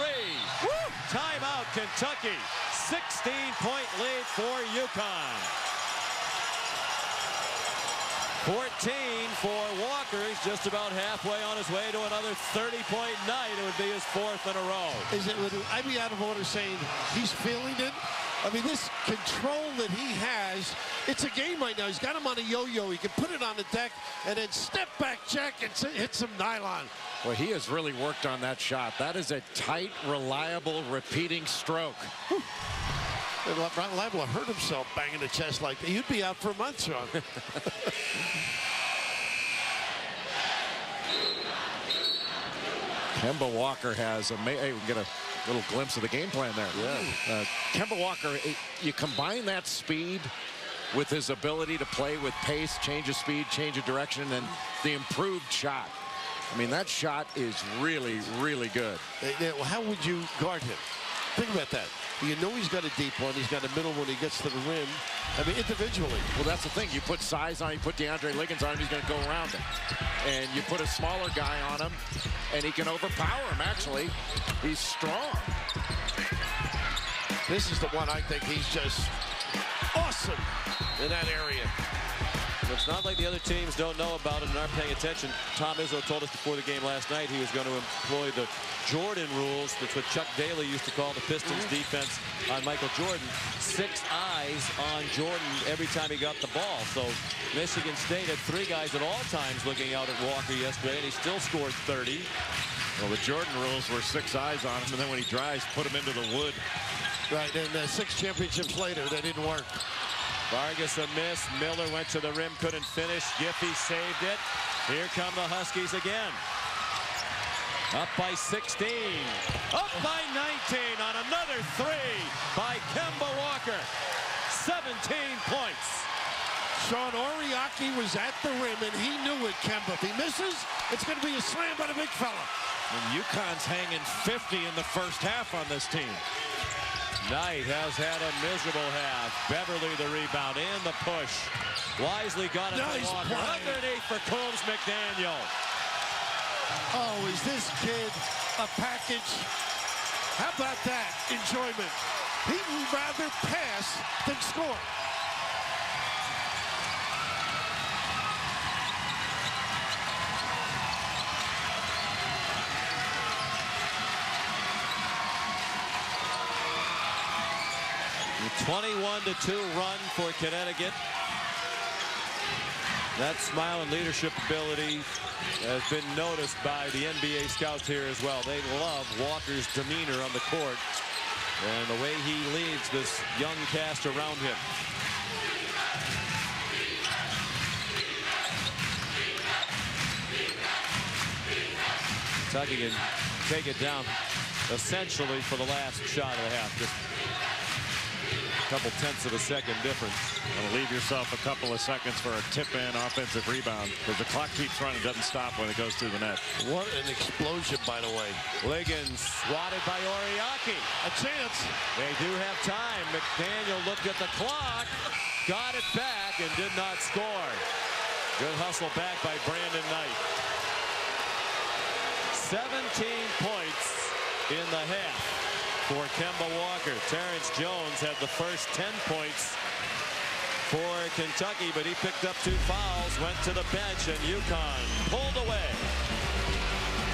Woo! Timeout, Kentucky. 16-point lead for UConn. 14 for Walker. He's just about halfway on his way to another 30-point night. It would be his 4th in a row. I'd be out of order saying he's feeling it. I mean, this control that he has, it's a game right now. He's got him on a yo-yo. He can put it on the deck and then step back check and hit some nylon. Well, he has really worked on that shot. That is a tight, reliable, repeating stroke. Ron liable to hurt himself banging the chest like that. You'd be out for a month, Sean. Kemba Walker has a. Hey, we can get a little glimpse of the game plan there. Yeah. Kemba Walker, you combine that speed with his ability to play with pace, change of speed, change of direction, and the improved shot. I mean, that shot is really, really good. Well, how would you guard him? Think about that. You know he's got a deep one. He's got a middle when he gets to the rim. I mean, individually. Well, that's the thing. You put size on, you put DeAndre Liggins on him, he's going to go around him. And you put a smaller guy on him, and he can overpower him, actually. He's strong. This is the one I think he's just awesome in that area. It's not like the other teams don't know about it and aren't paying attention. Tom Izzo told us before the game last night he was going to employ the Jordan rules. That's what Chuck Daly used to call the Pistons defense on Michael Jordan. 6 eyes on Jordan every time he got the ball. So Michigan State had 3 guys at all times looking out at Walker yesterday, and he still scored 30. Well, the Jordan rules were 6 eyes on him, and then when he drives, put him into the wood. Right, and 6 championships later, that didn't work. Vargas a miss. Miller went to the rim, couldn't finish. Giffey saved it. Here come the Huskies again. Up by 16. Up by 19 on another 3 by Kemba Walker. 17 points. Sean Oriaki was at the rim, and he knew it, Kemba. If he misses, it's going to be a slam by the big fella. And UConn's hanging 50 in the first half on this team. Knight has had a miserable half. Beverly the rebound and the push. Wisely got it to Walker. Underneath for Combs McDaniel. Oh, is this kid a package? How about that enjoyment? He would rather pass than score. A 21-2 run for Connecticut. That smile and leadership ability has been noticed by the NBA scouts here as well. They love Walker's demeanor on the court and the way he leads this young cast around him. Kentucky can take it down essentially for the last shot of the half. Just a couple tenths of a second difference. Leave yourself a couple of seconds for a tip-in offensive rebound because the clock keeps running, doesn't stop when it goes through the net. What an explosion, by the way. Liggins swatted by Oriaki. A chance. They do have time. McDaniel looked at the clock, got it back, and did not score. Good hustle back by Brandon Knight. 17 points in the half for Kemba Walker. Terrence Jones had the first 10 points for Kentucky, but he picked up 2 fouls, went to the bench, and UConn pulled away.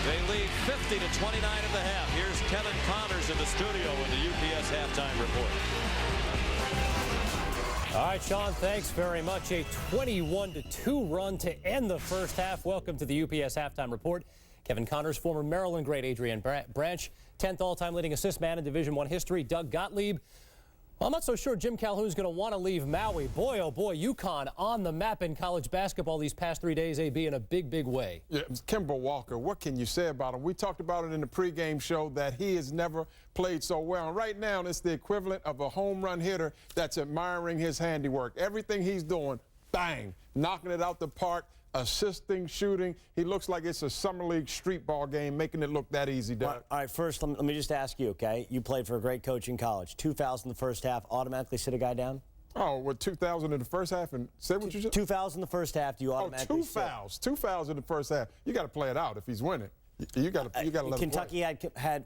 They lead 50-29 at the half. Here's Kevin Connors in the studio in the UPS halftime report. All right, Sean, thanks very much. A 21-2 run to end the first half. Welcome to the UPS halftime report. Kevin Connors, former Maryland great Adrian Branch, 10th all-time leading assist man in Division I history. Doug Gottlieb. Well, I'm not so sure Jim Calhoun's going to want to leave Maui. Boy, oh boy, UConn on the map in college basketball these past 3 days, AB, in a big, big way. Yeah, Kemba Walker, what can you say about him? We talked about it in the pregame show that he has never played so well. And right now, it's the equivalent of a home run hitter that's admiring his handiwork. Everything he's doing, bang, knocking it out the park, assisting, shooting. He looks like it's a summer league street ball game, making it look that easy, Doug. All right, first, let me just ask you, okay? You played for a great coach in college. 2 fouls in the first half, automatically sit a guy down? Oh, what, 2,000 in the first half? And say what you just... 2 fouls in the first half, do you automatically two fouls. 2 fouls in the first half. You got to play it out if he's winning. You got to let Kentucky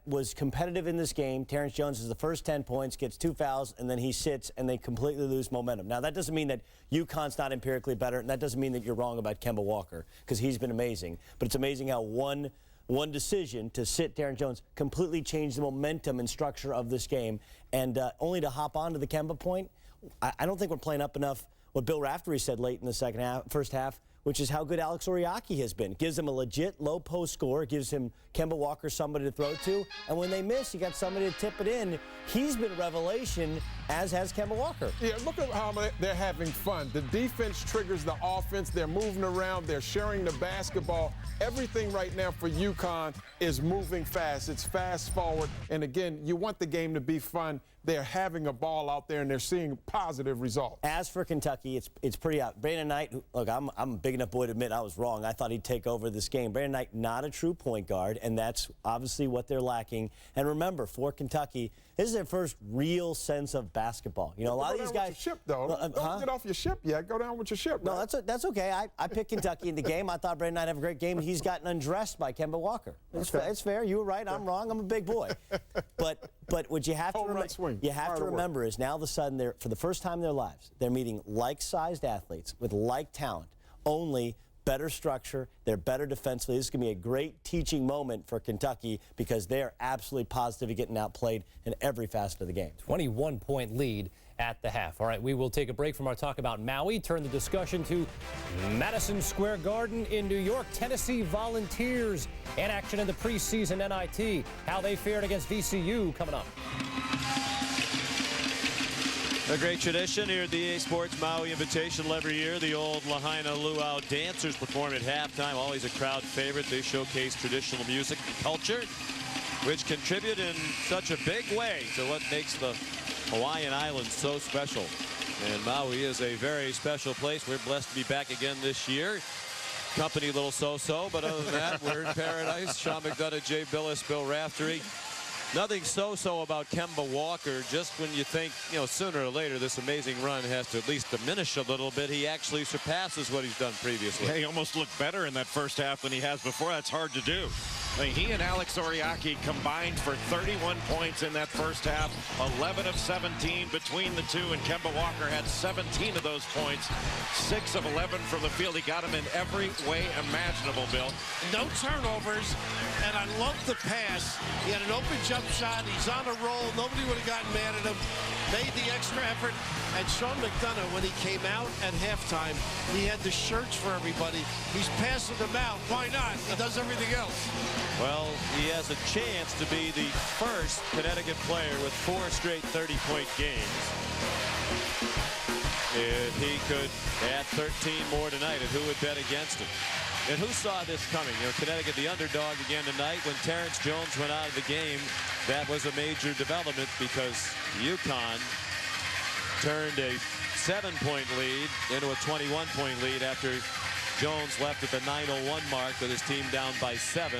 was competitive in this game. Terrence Jones is the first 10 points, gets 2 fouls, and then he sits, and they completely lose momentum. Now, that doesn't mean that UConn's not empirically better, and that doesn't mean that you're wrong about Kemba Walker, because he's been amazing. But it's amazing how one decision to sit Terrence Jones completely changed the momentum and structure of this game. And only to hop on to the Kemba point, I don't think we're playing up enough what Bill Raftery said late in the first half, which is how good Alex Oriaki has been. Gives him a legit low post score, gives him Kemba Walker somebody to throw to, and when they miss, you got somebody to tip it in. He's been revelation as has Kemba Walker. Yeah, look at how they're having fun. The defense triggers the offense. They're moving around. They're sharing the basketball. Everything right now for UConn is moving fast. It's fast forward. And again, you want the game to be fun. They're having a ball out there, and they're seeing positive results. As for Kentucky, it's pretty out. Brandon Knight, look, I'm a big enough boy to admit I was wrong. I thought he'd take over this game. Brandon Knight, not a true point guard, and that's obviously what they're lacking. And remember, for Kentucky, this is their first real sense of basketball. You know, a lot of these guys. With your ship, though. Don't get off your ship yet. Go down with your ship. No, right? that's okay. I picked Kentucky in the game. I thought Brandon Knight had a great game, and he's gotten undressed by Kemba Walker. It's fair. You were right. I'm wrong. I'm a big boy. But what you have to remember is now all of a sudden, they're, for the first time in their lives, they're meeting like-sized athletes with like talent, only better structure. They're better defensively. This is going to be a great teaching moment for Kentucky because they are absolutely positive getting outplayed in every facet of the game. 21-point lead at the half. All right, we will take a break from our talk about Maui, turn the discussion to Madison Square Garden in New York. Tennessee Volunteers in action in the preseason NIT. How they fared against VCU coming up. A great tradition here at the EA Sports Maui Invitational every year. The old Lahaina Luau dancers perform at halftime. Always a crowd favorite. They showcase traditional music and culture, which contribute in such a big way to what makes the Hawaiian Islands so special. And Maui is a very special place. We're blessed to be back again this year. Company a little so-so, but other than that, we're in paradise. Sean McDonough, Jay Billis, Bill Raftery. Nothing so-so about Kemba Walker. Just when you think, you know, sooner or later this amazing run has to at least diminish a little bit, he actually surpasses what he's done previously. Yeah, he almost looked better in that first half than he has before. That's hard to do. I mean, he and Alex Oriaki combined for 31 points in that first half, 11 of 17 between the two, and Kemba Walker had 17 of those points, 6 of 11 from the field. He got him in every way imaginable, Bill. No turnovers, and I love the pass. He had an open jump shot. He's on a roll. Nobody would have gotten mad at him. Made the extra effort. And Sean McDonough, when he came out at halftime, he had the shirts for everybody. He's passing them out. Why not? He does everything else. Well, he has a chance to be the first Connecticut player with 4 straight 30-point games. If he could add 13 more tonight, and who would bet against him? And who saw this coming? You know, Connecticut, the underdog again tonight. When Terrence Jones went out of the game, that was a major development because UConn turned a 7-point lead into a 21-point lead after Jones left at the 9:01 mark with his team down by 7.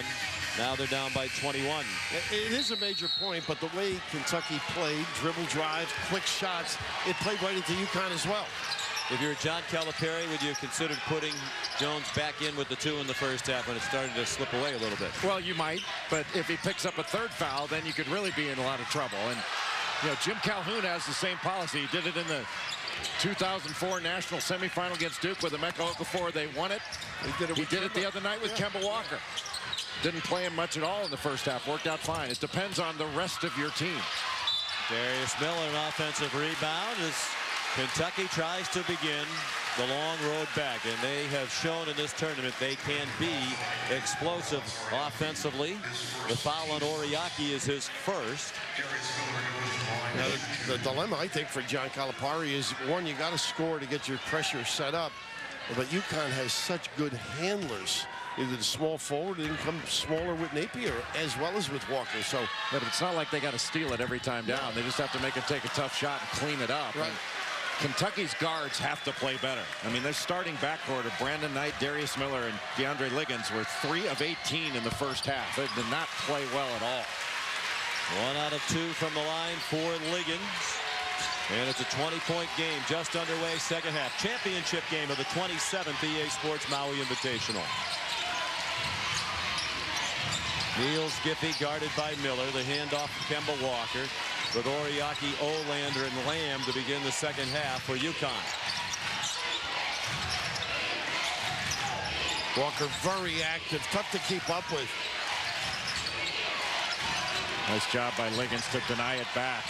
Now they're down by 21. It is a major point, but the way Kentucky played, dribble drives, quick shots, it played right into UConn as well. If you're John Calipari, would you have considered putting Jones back in with the 2 in the first half when it started to slip away a little bit? Well, you might, but if he picks up a third foul, then you could really be in a lot of trouble. And, you know, Jim Calhoun has the same policy. He did it in the 2004 national semifinal against Duke with Emeka Okafor. They won it. He did it the other night with Kemba Walker. Didn't play him much at all in the first half. Worked out fine. It depends on the rest of your team. Darius Miller, an offensive rebound as Kentucky tries to begin the long road back, and they have shown in this tournament they can be explosive offensively. The foul on Oriaki is his first. Now, the dilemma, I think, for John Calipari is, one, you got to score to get your pressure set up, but UConn has such good handlers. Either the small forward and come smaller with Napier as well as with Walker. So, but it's not like they got to steal it every time down. They just have to make him take a tough shot and clean it up. Right. Kentucky's guards have to play better. I mean, their starting backcourt of Brandon Knight, Darius Miller, and DeAndre Liggins were 3 of 18 in the first half. They did not play well at all. 1 out of 2 from the line for Liggins. And it's a 20-point game just underway, second half. Championship game of the 27th EA Sports Maui Invitational. Niels Giffey guarded by Miller. The handoff to Kemba Walker with Oriaki, Olander, and Lamb to begin the second half for UConn. Walker very active, tough to keep up with. Nice job by Liggins to deny it back.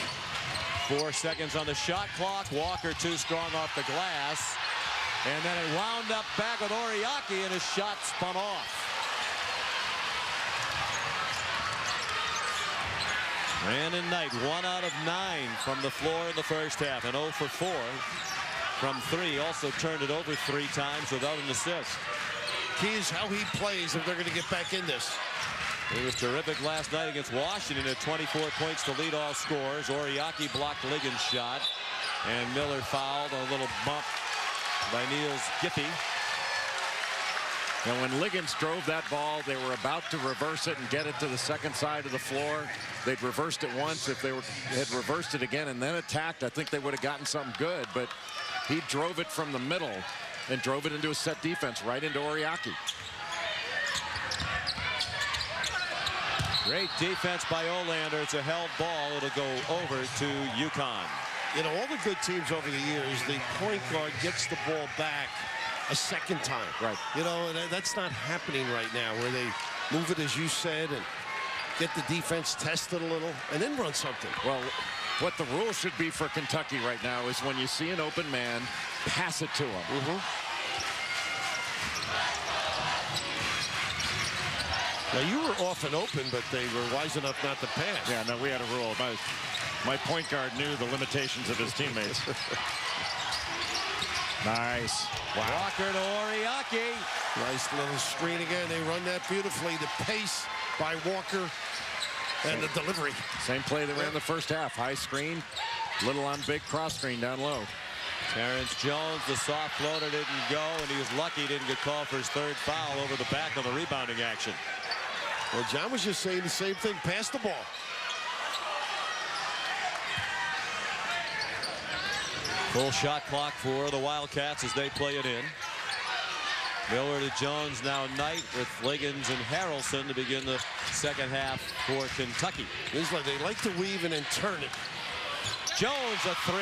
4 seconds on the shot clock. Walker too strong off the glass. And then it wound up back with Oriaki, and his shot spun off. Brandon Knight, 1 out of 9 from the floor in the first half, and 0 for 4 from 3. Also turned it over 3 times without an assist. Key is how he plays if they're going to get back in this. He was terrific last night against Washington at 24 points to lead all scorers. Oriaki blocked Liggins' shot, and Miller fouled on a little bump by Niels Giffey. And when Liggins drove that ball, they were about to reverse it and get it to the second side of the floor. They'd reversed it once. If they had reversed it again and then attacked, I think they would have gotten something good. But he drove it from the middle and drove it into a set defense right into Oriaki. Great defense by Olander. It's a held ball. It'll go over to UConn. You know, all the good teams over the years, the point guard gets the ball back a second time. Right. You know, and that's not happening right now, where they move it, as you said, and get the defense tested a little and then run something. Well, what the rule should be for Kentucky right now is when you see an open man, pass it to him. Now, you were off and open, but they were wise enough not to pass. Yeah, no, we had a rule. My point guard knew the limitations of his teammates. Nice. Wow. Walker to Oriaki. Nice little screen again. They run that beautifully. The pace by Walker and the delivery. Same play they ran in the first half. High screen, little on big cross screen down low. Terrence Jones, the soft floater didn't go, and he was lucky he didn't get called for his 3rd foul over the back on the rebounding action. Well, John was just saying the same thing. Pass the ball. Full shot clock for the Wildcats as they play it in. Miller to Jones, now Knight with Liggins and Harrelson to begin the second half for Kentucky. It's like they like to weave and then turn it. Jones a 3.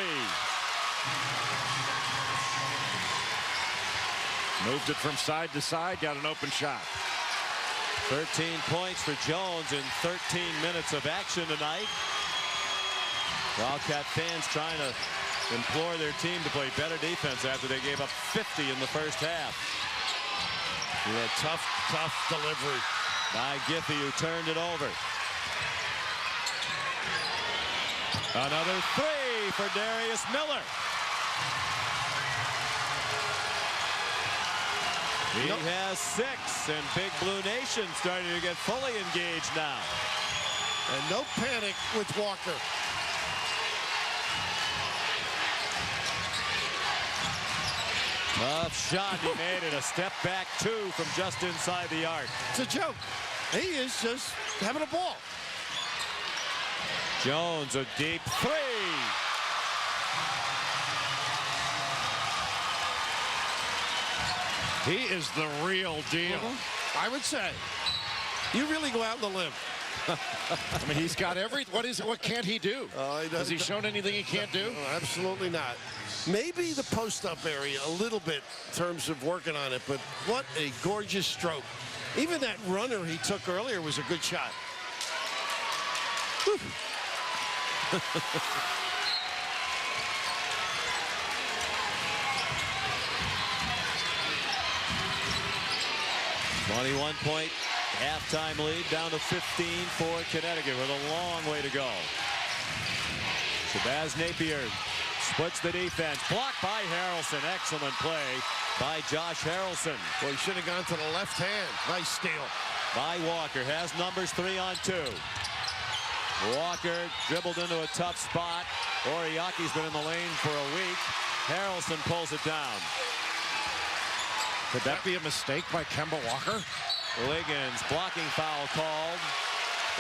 Moved it from side to side, got an open shot. 13 points for Jones in 13 minutes of action tonight. Wildcat fans trying to implore their team to play better defense after they gave up 50 in the first half. Yeah, tough delivery by Giffey, who turned it over. Another 3 for Darius Miller. He has 6, and Big Blue Nation starting to get fully engaged now. And no panic with Walker. Tough shot he made it. A step back 2 from just inside the arc. It's a joke. He is just having a ball. Jones, a deep 3. He is the real deal. I would say. You really go out on the limb. I mean, he's got what can't he do? Has he shown anything he can't do? No, absolutely not. Maybe the post-up area a little bit in terms of working on it, but what a gorgeous stroke. Even that runner he took earlier was a good shot. 21-point halftime lead, down to 15 for Connecticut with a long way to go. Shabazz Napier splits the defense. Blocked by Harrelson. Excellent play by Josh Harrelson. Well, he should have gone to the left hand. Nice steal. By Walker. Has numbers 3 on 2. Walker dribbled into a tough spot. Oriaki's been in the lane for a week. Harrelson pulls it down. Could that be a mistake by Kemba Walker? Liggins, blocking foul called.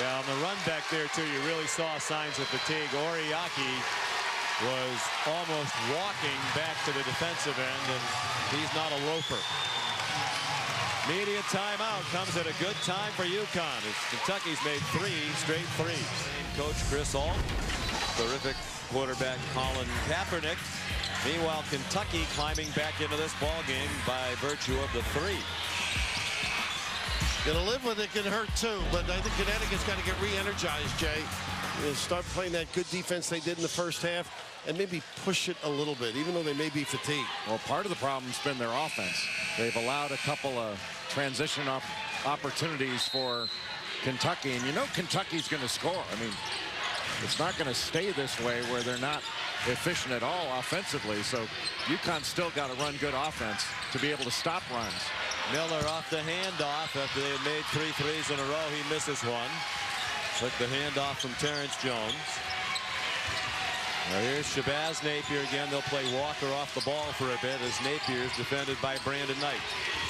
Yeah, on the run back there, too, you really saw signs of fatigue. Oriaki was almost walking back to the defensive end, and he's not a loafer. Media timeout comes at a good time for UConn, as Kentucky's made 3 straight threes. Coach Chris Ault, terrific quarterback Colin Kaepernick. Meanwhile, Kentucky climbing back into this ball game by virtue of the 3. Gonna live with it, can hurt too, but I think Connecticut's got to get re-energized, Jay. Start playing that good defense they did in the first half and maybe push it a little bit, even though they may be fatigued. Well, part of the problem's been their offense. They've allowed a couple of transition opportunities for Kentucky, and you know Kentucky's going to score. I mean, It's not going to stay this way where they're not efficient at all offensively. So UConn's still got to run good offense to be able to stop runs. Miller off the handoff after they had made 3 threes in a row. He misses one. Took the handoff from Terrence Jones. Now here's Shabazz Napier again. They'll play Walker off the ball for a bit as Napier is defended by Brandon Knight.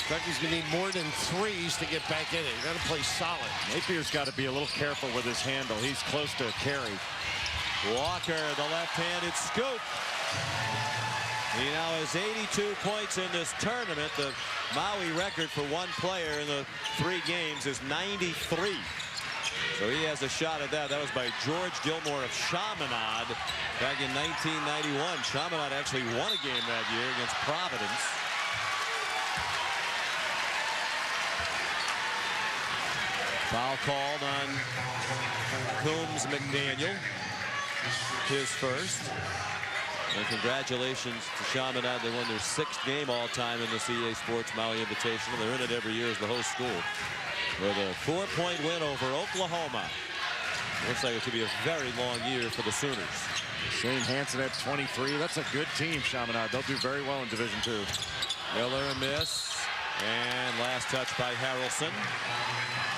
Kentucky's going to need more than 3s to get back in it. You got to play solid. Napier's got to be a little careful with his handle. He's close to a carry. Walker, the left-handed scoop. He now has 82 points in this tournament. The Maui record for one player in the 3 games is 93. So he has a shot at that. That was by George Gilmore of Chaminade back in 1991. Chaminade actually won a game that year against Providence. Foul called on Coombs McDaniel. His first. And congratulations to Chaminade. They won their 6th game all-time in the CA Sports Maui Invitational. They're in it every year as the host school. With a 4-point win over Oklahoma. Looks like it could be a very long year for the Sooners. Shane Hansen at 23. That's a good team, Chaminade. They'll do very well in Division II. Miller a miss. And last touch by Harrelson.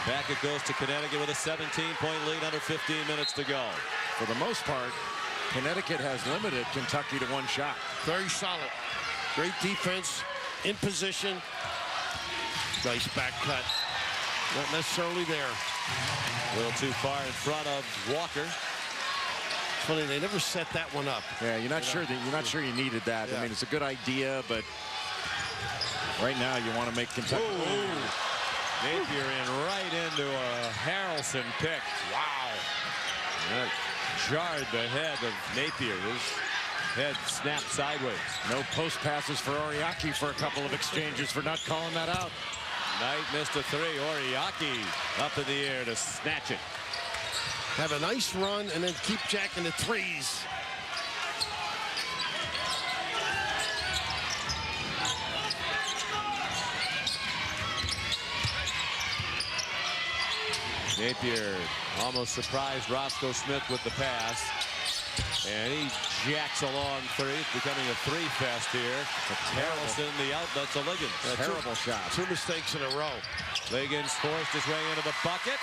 Back it goes to Connecticut with a 17-point lead under 15 minutes to go. For the most part, Connecticut has limited Kentucky to 1 shot. Very solid. Great defense. In position. Nice back cut. Not necessarily there. A little too far in front of Walker. It's funny, they never set that one up. Yeah, you're not sure you needed that. Yeah. I mean, it's a good idea, but right now you want to make Kentucky. Napier in right into a Harrelson pick. Wow. That jarred the head of Napier. His head snapped sideways. No post passes for Oriaki for a couple of exchanges for not calling that out. Knight missed a 3. Oriaki up in the air to snatch it. Have a nice run and then keep jacking the 3s. Napier almost surprised Roscoe Smith with the pass. And he jacks a long 3. It's becoming a 3-fest here. Harrelson, the outlet to Liggins. Terrible shot. 2 mistakes in a row. Liggins forced his way into the bucket.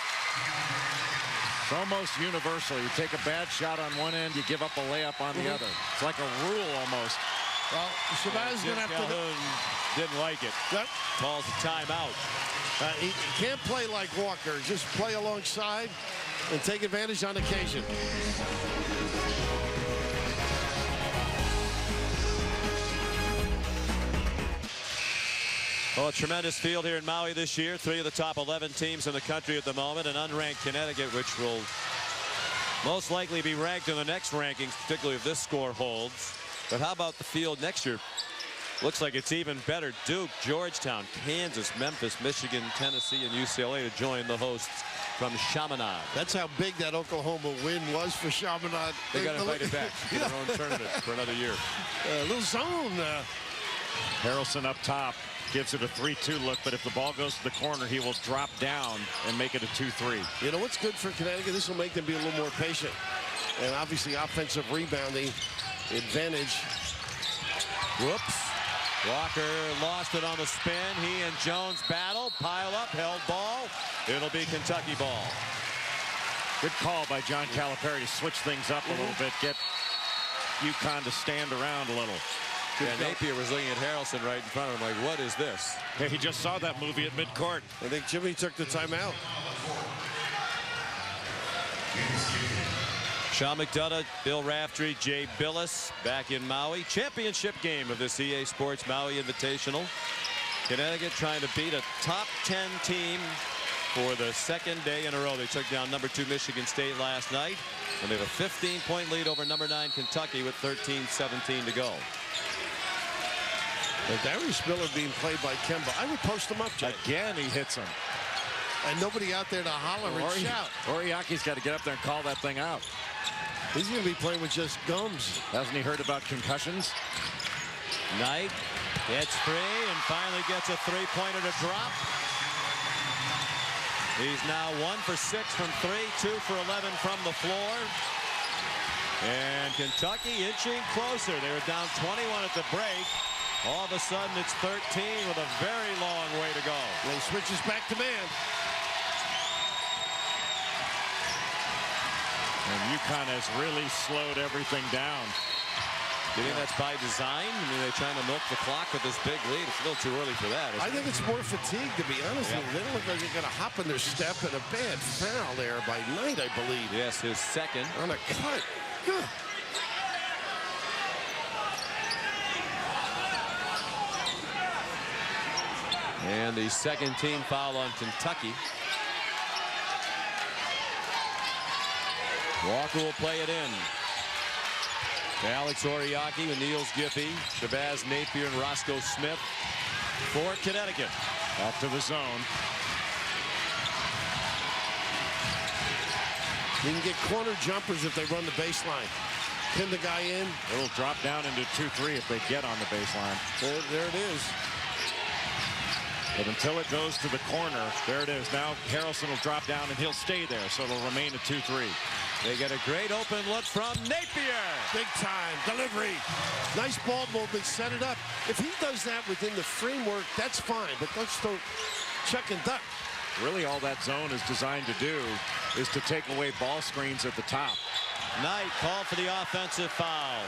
It's almost universal. You take a bad shot on one end, you give up a layup on the other. It's like a rule almost. Well, Shabazz is going to have to... Calhoun didn't like it. Yep. Calls a timeout. He can't play like Walker. Just play alongside and take advantage on occasion. Well, a tremendous field here in Maui this year. 3 of the top 11 teams in the country at the moment. An unranked Connecticut, which will most likely be ranked in the next rankings, particularly if this score holds. But how about the field next year? Looks like it's even better. Duke, Georgetown, Kansas, Memphis, Michigan, Tennessee, and UCLA to join the hosts from Chaminade. That's how big that Oklahoma win was for Chaminade. They got invited back to their own tournament for another year. A little zone. Harrelson up top. Gives it a 3-2 look, but if the ball goes to the corner, he will drop down and make it a 2-3. You know what's good for Connecticut? This will make them be a little more patient. And obviously offensive rebounding advantage. Whoops. Walker lost it on the spin. He and Jones battle, pile up, held ball. It'll be Kentucky ball. Good call by John Calipari to switch things up a little bit, get UConn to stand around a little. Yeah, Napier was looking at Harrelson right in front of him like, what is this? Yeah, he just saw that movie at midcourt. I think Jimmy took the timeout. Sean McDonough, Bill Raftery, Jay Billis back in Maui. Championship game of the CA Sports Maui Invitational. Connecticut trying to beat a top 10 team for the 2nd day in a row. They took down number 2 Michigan State last night. And they have a 15-point lead over number 9 Kentucky with 13-17 to go. Darius Miller being played by Kemba. I would post him up, Jay. Again, he hits him. And nobody out there to holler and shout. Oriaki's got to get up there and call that thing out. He's going to be playing with just gums. Hasn't he heard about concussions? Knight gets free and finally gets a 3-pointer to drop. He's now 1 for 6 from 3, 2 for 11 from the floor. And Kentucky inching closer. They were down 21 at the break. All of a sudden, it's 13 with a very long way to go. They switches back to man. And UConn has really slowed everything down. Do you think that's by design? I mean, they're trying to milk the clock with this big lead. It's a little too early for that. I think it's more fatigue, to be honest with you. They don't look like they're going to hop in their step, and a bad foul there by Knight, I believe. Yes, his second. On a cut. Good. And the second team foul on Kentucky. Walker will play it in. To Alex Oriaki with Niels Giffey, Shabazz Napier, and Roscoe Smith for Connecticut. Off to the zone. You can get corner jumpers if they run the baseline. Pin the guy in. It'll drop down into 2-3 if they get on the baseline. There it is. But until it goes to the corner, there it is. Now Harrelson will drop down and he'll stay there, so it'll remain a 2-3. They get a great open look from Napier. Big time delivery. Nice ball movement, set it up. If he does that within the framework, that's fine, but let's don't chuck and duck. Really all that zone is designed to do is to take away ball screens at the top. Knight called for the offensive foul.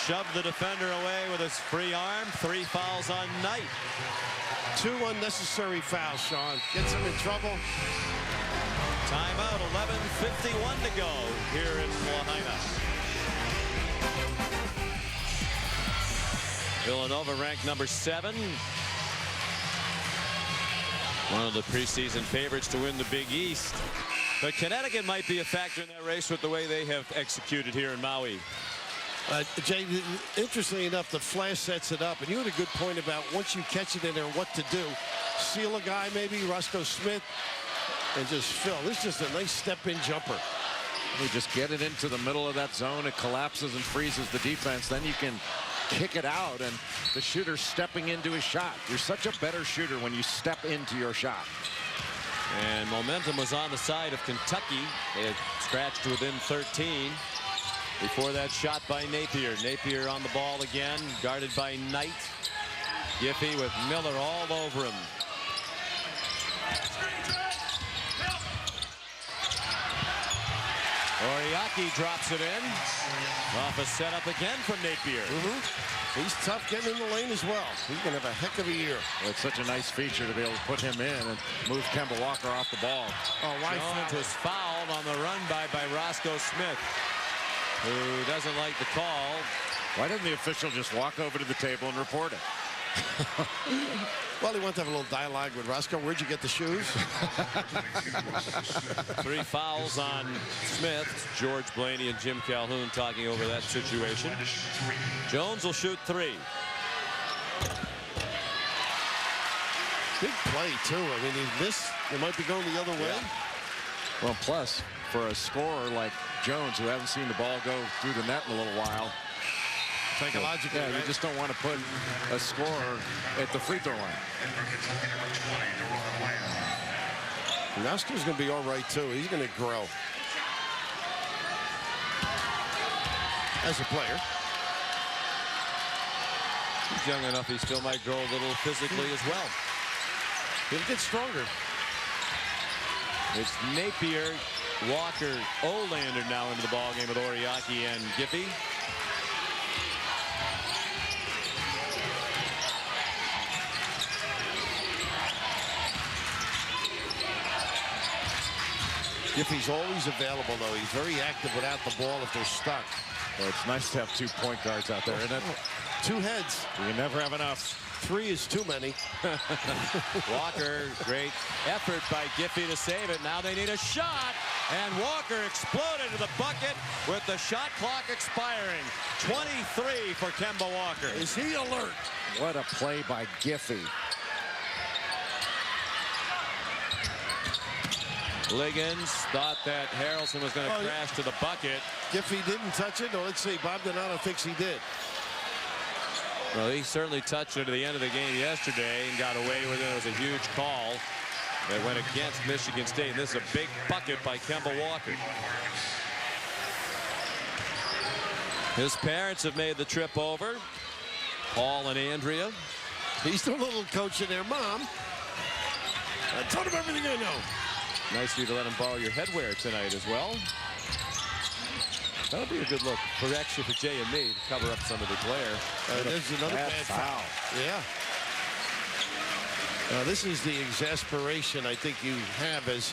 Shoved the defender away with his free arm. 3 fouls on Knight. 2 unnecessary fouls, Sean. Gets him in trouble. Timeout, 11:51 to go here in Lahaina. Villanova ranked number 7. One of the preseason favorites to win the Big East. But Connecticut might be a factor in that race with the way they have executed here in Maui. Jay, interestingly enough, the flash sets it up. And you had a good point about once you catch it in there, what to do. Seal a guy, maybe, Roscoe Smith, and just fill. This is just a nice step-in jumper. You just get it into the middle of that zone. It collapses and freezes the defense. Then you can kick it out, and the shooter's stepping into his shot. You're such a better shooter when you step into your shot. And momentum was on the side of Kentucky. They had scratched within 13 before that shot by Napier. Napier on the ball again, guarded by Knight. Giffey with Miller all over him. Oriaki drops it in. Off a setup again from Napier. He's tough getting in the lane as well. He's going to have a heck of a year. Well, it's such a nice feature to be able to put him in and move Kemba Walker off the ball. Oh, why? Jones was fouled on the run by Roscoe Smith, who doesn't like the call. Why didn't the official just walk over to the table and report it? Well, he wanted to have a little dialogue with Roscoe. Where'd you get the shoes? 3 fouls on Smith. George Blaney and Jim Calhoun talking over that situation. Jones will shoot 3. Big play, too. I mean, he missed. It might be going the other way. Well, plus, for a scorer like Jones, who hasn't seen the ball go through the net in a little while, psychologically, yeah, you just don't want to put a scorer at the free throw line. Roscoe's going to be all right, too. He's going to grow as a player. He's young enough, he still might grow a little physically as well. He'll get stronger. It's Napier, Walker, Olander now into the ball game with Oriaki and Giffey. Giffey's always available, though. He's very active without the ball if they're stuck. Well, it's nice to have 2 point guards out there, isn't it? 2 heads. You can never have enough. 3 is too many. Walker, great effort by Giffey to save it. Now they need a shot, and Walker exploded to the bucket with the shot clock expiring. 23 for Kemba Walker. Is he alert? What a play by Giffey. Liggins thought that Harrelson was going to crash to the bucket. Giffey didn't touch it. No, let's see. Bob Donato thinks he did. Well, he certainly touched it at the end of the game yesterday and got away with it. It was a huge call that went against Michigan State. And this is a big bucket by Kemba Walker. His parents have made the trip over. Paul and Andrea. He's the little coach in there. Mom, I told him everything I know. Nice of you to let him borrow your headwear tonight as well. That'll be a good look for actually for Jay and me to cover up some of the glare. There's another bad foul. Yeah. This is the exasperation I think you have as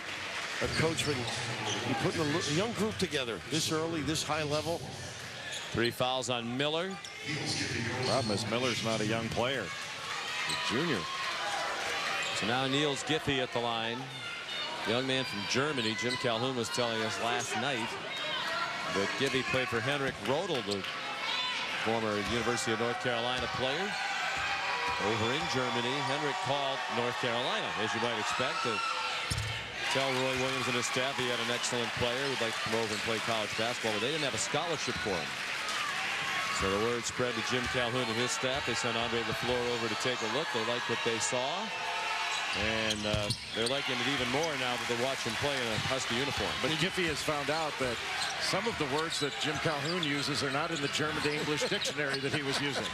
a coach when you put a young group together this early, this high level. 3 fouls on Miller. Problem is Miller's not a young player. He's a junior. So now Niels Giffey at the line. Young man from Germany. Jim Calhoun was telling us last night that Giffey played for Henrik Rodel, the former University of North Carolina player. Over in Germany, Henrik called North Carolina, as you might expect, to tell Roy Williams and his staff he had an excellent player who'd like to come over and play college basketball, but they didn't have a scholarship for him. So the word spread to Jim Calhoun and his staff. They sent Andre LaFleur over to take a look. They liked what they saw. And they're liking it even more now that they watch him play in a Husky uniform. But Giffey has found out that some of the words that Jim Calhoun uses are not in the German to English dictionary that he was using.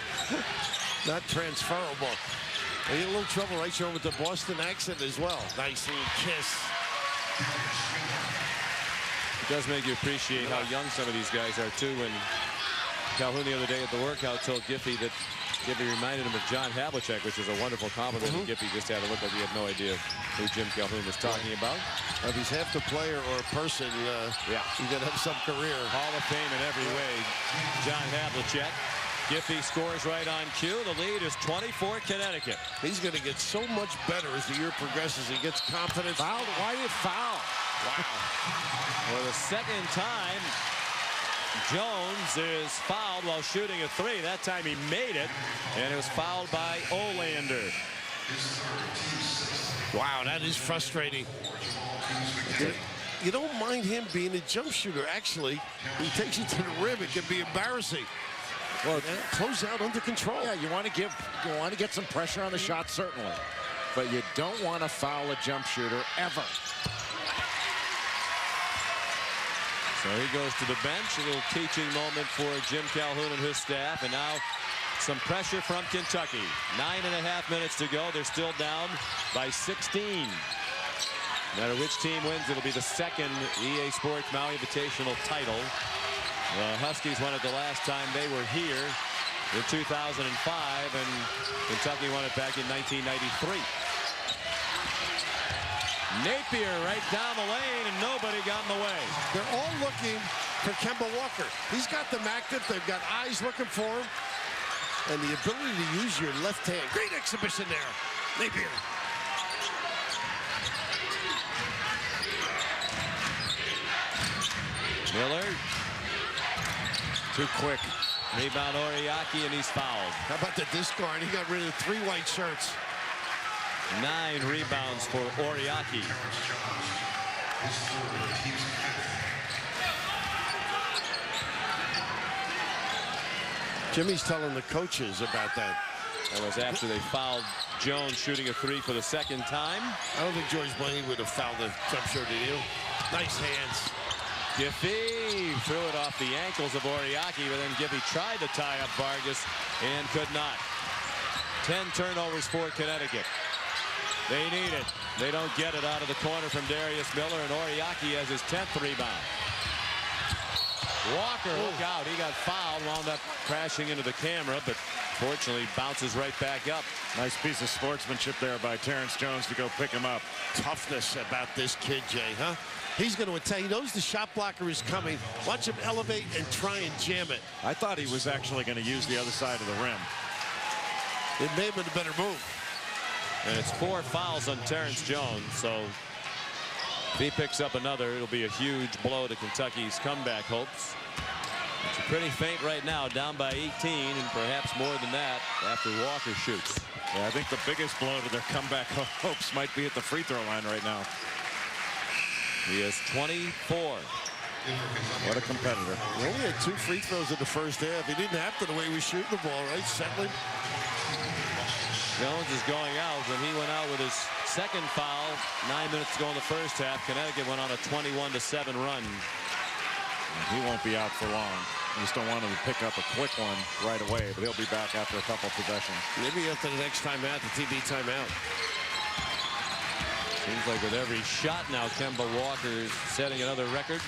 Not transferable. They get a little trouble right here with the Boston accent as well. Nice little kiss. It does make you appreciate how young some of these guys are, too. And Calhoun the other day at the workout told Giffey that Giffey reminded him of John Havlicek, which is a wonderful compliment. And Giffey just had to look like he had no idea who Jim Calhoun was talking about. If he's half the player or a person, yeah, he's going to have some career. Hall of Fame in every way. John Havlicek. Giffey scores right on cue. The lead is 24 Connecticut. He's going to get so much better as the year progresses. He gets confidence. Fouled? Why did foul? Wow. For the second time, Jones is fouled while shooting a 3. That time he made it, and it was fouled by Olander. Wow, that is frustrating. You don't mind him being a jump shooter. Actually, he takes you to the rim. It can be embarrassing. Well, close out under control. Yeah, you want to get some pressure on the shot, certainly, but you don't want to foul a jump shooter ever. So he goes to the bench. A little teaching moment for Jim Calhoun and his staff. And now some pressure from Kentucky. 9.5 minutes to go. They're still down by 16. No matter which team wins, it'll be the second EA Sports Maui Invitational title. The Huskies won it the last time they were here in 2005, and Kentucky won it back in 1993. Napier right down the lane, and nobody got in the way. They're all looking for Kemba Walker. He's got them active. They've got eyes looking for him. And the ability to use your left hand. Great exhibition there. Napier. Miller. Too quick. Rebound Oriaki, and he's fouled. How about the discard? He got rid of 3 white shirts. 9 rebounds for Oriaki. Jimmy's telling the coaches about that. That was after they fouled Jones shooting a 3 for the second time. I don't think George Blaney would have fouled the jump shot, did you? Nice hands. Giffey threw it off the ankles of Oriaki, but then Giffey tried to tie up Vargas and could not. 10 turnovers for Connecticut. They need it. They don't get it out of the corner from Darius Miller, and Oriaki has his 10th rebound. Walker, look out. He got fouled, wound up crashing into the camera, but fortunately bounces right back up. Nice piece of sportsmanship there by Terrence Jones to go pick him up. Toughness about this kid, Jay, huh? He's going to attack. He knows the shot blocker is coming. Watch him elevate and try and jam it. I thought he was actually going to use the other side of the rim. It may have been a better move. And it's 4 fouls on Terrence Jones, so if he picks up another, it'll be a huge blow to Kentucky's comeback hopes. It's pretty faint right now, down by 18, and perhaps more than that after Walker shoots. Yeah, I think the biggest blow to their comeback hopes might be at the free throw line right now. He is 24. What a competitor. He only had 2 free throws in the first half. He didn't have to the way he was shooting the ball, right? Settling. Jones is going out when he went out with his second foul. 9 minutes to go in the first half. Connecticut went on a 21-7 run. He won't be out for long. You just don't want him to pick up a quick one right away, but he'll be back after a couple of possessions. Maybe after the next timeout, the TV timeout. Seems like with every shot now, Kemba Walker is setting another record.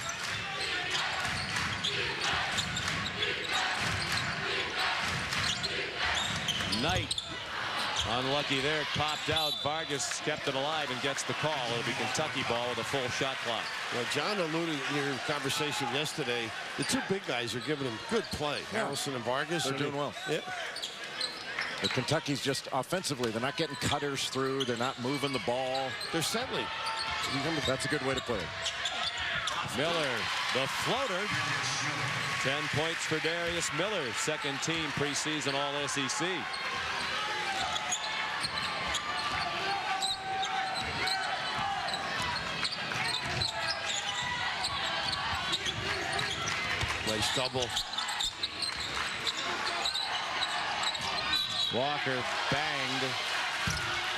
Knight unlucky there, popped out. Vargas kept it alive and gets the call. It'll be Kentucky ball with a full shot clock. Well, John alluded in your conversation yesterday, the two big guys are giving him good play. Yeah. Harrison and Vargas. They're doing well. Yep. But Kentucky's just offensively, they're not getting cutters through. They're not moving the ball. They're settling. That's a good way to play it. Miller, the floater. 10 points for Darius Miller, second team preseason All-SEC. Nice double. Walker banged,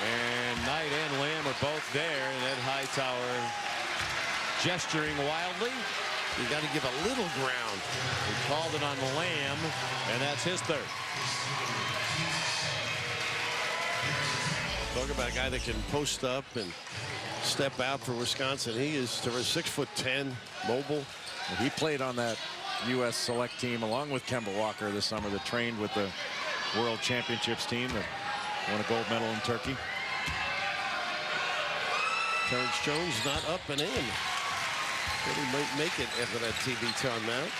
and Knight and Lamb are both there, and Ed Hightower gesturing wildly. You got to give a little ground. He called it on Lamb, and that's his third. Talk about a guy that can post up and step out for Wisconsin. He is 6'10", mobile. He played on that U.S. select team along with Kemba Walker this summer that trained with the World Championships team that won a gold medal in Turkey. Terrence Jones not up and in. But he might make it after that TV timeout.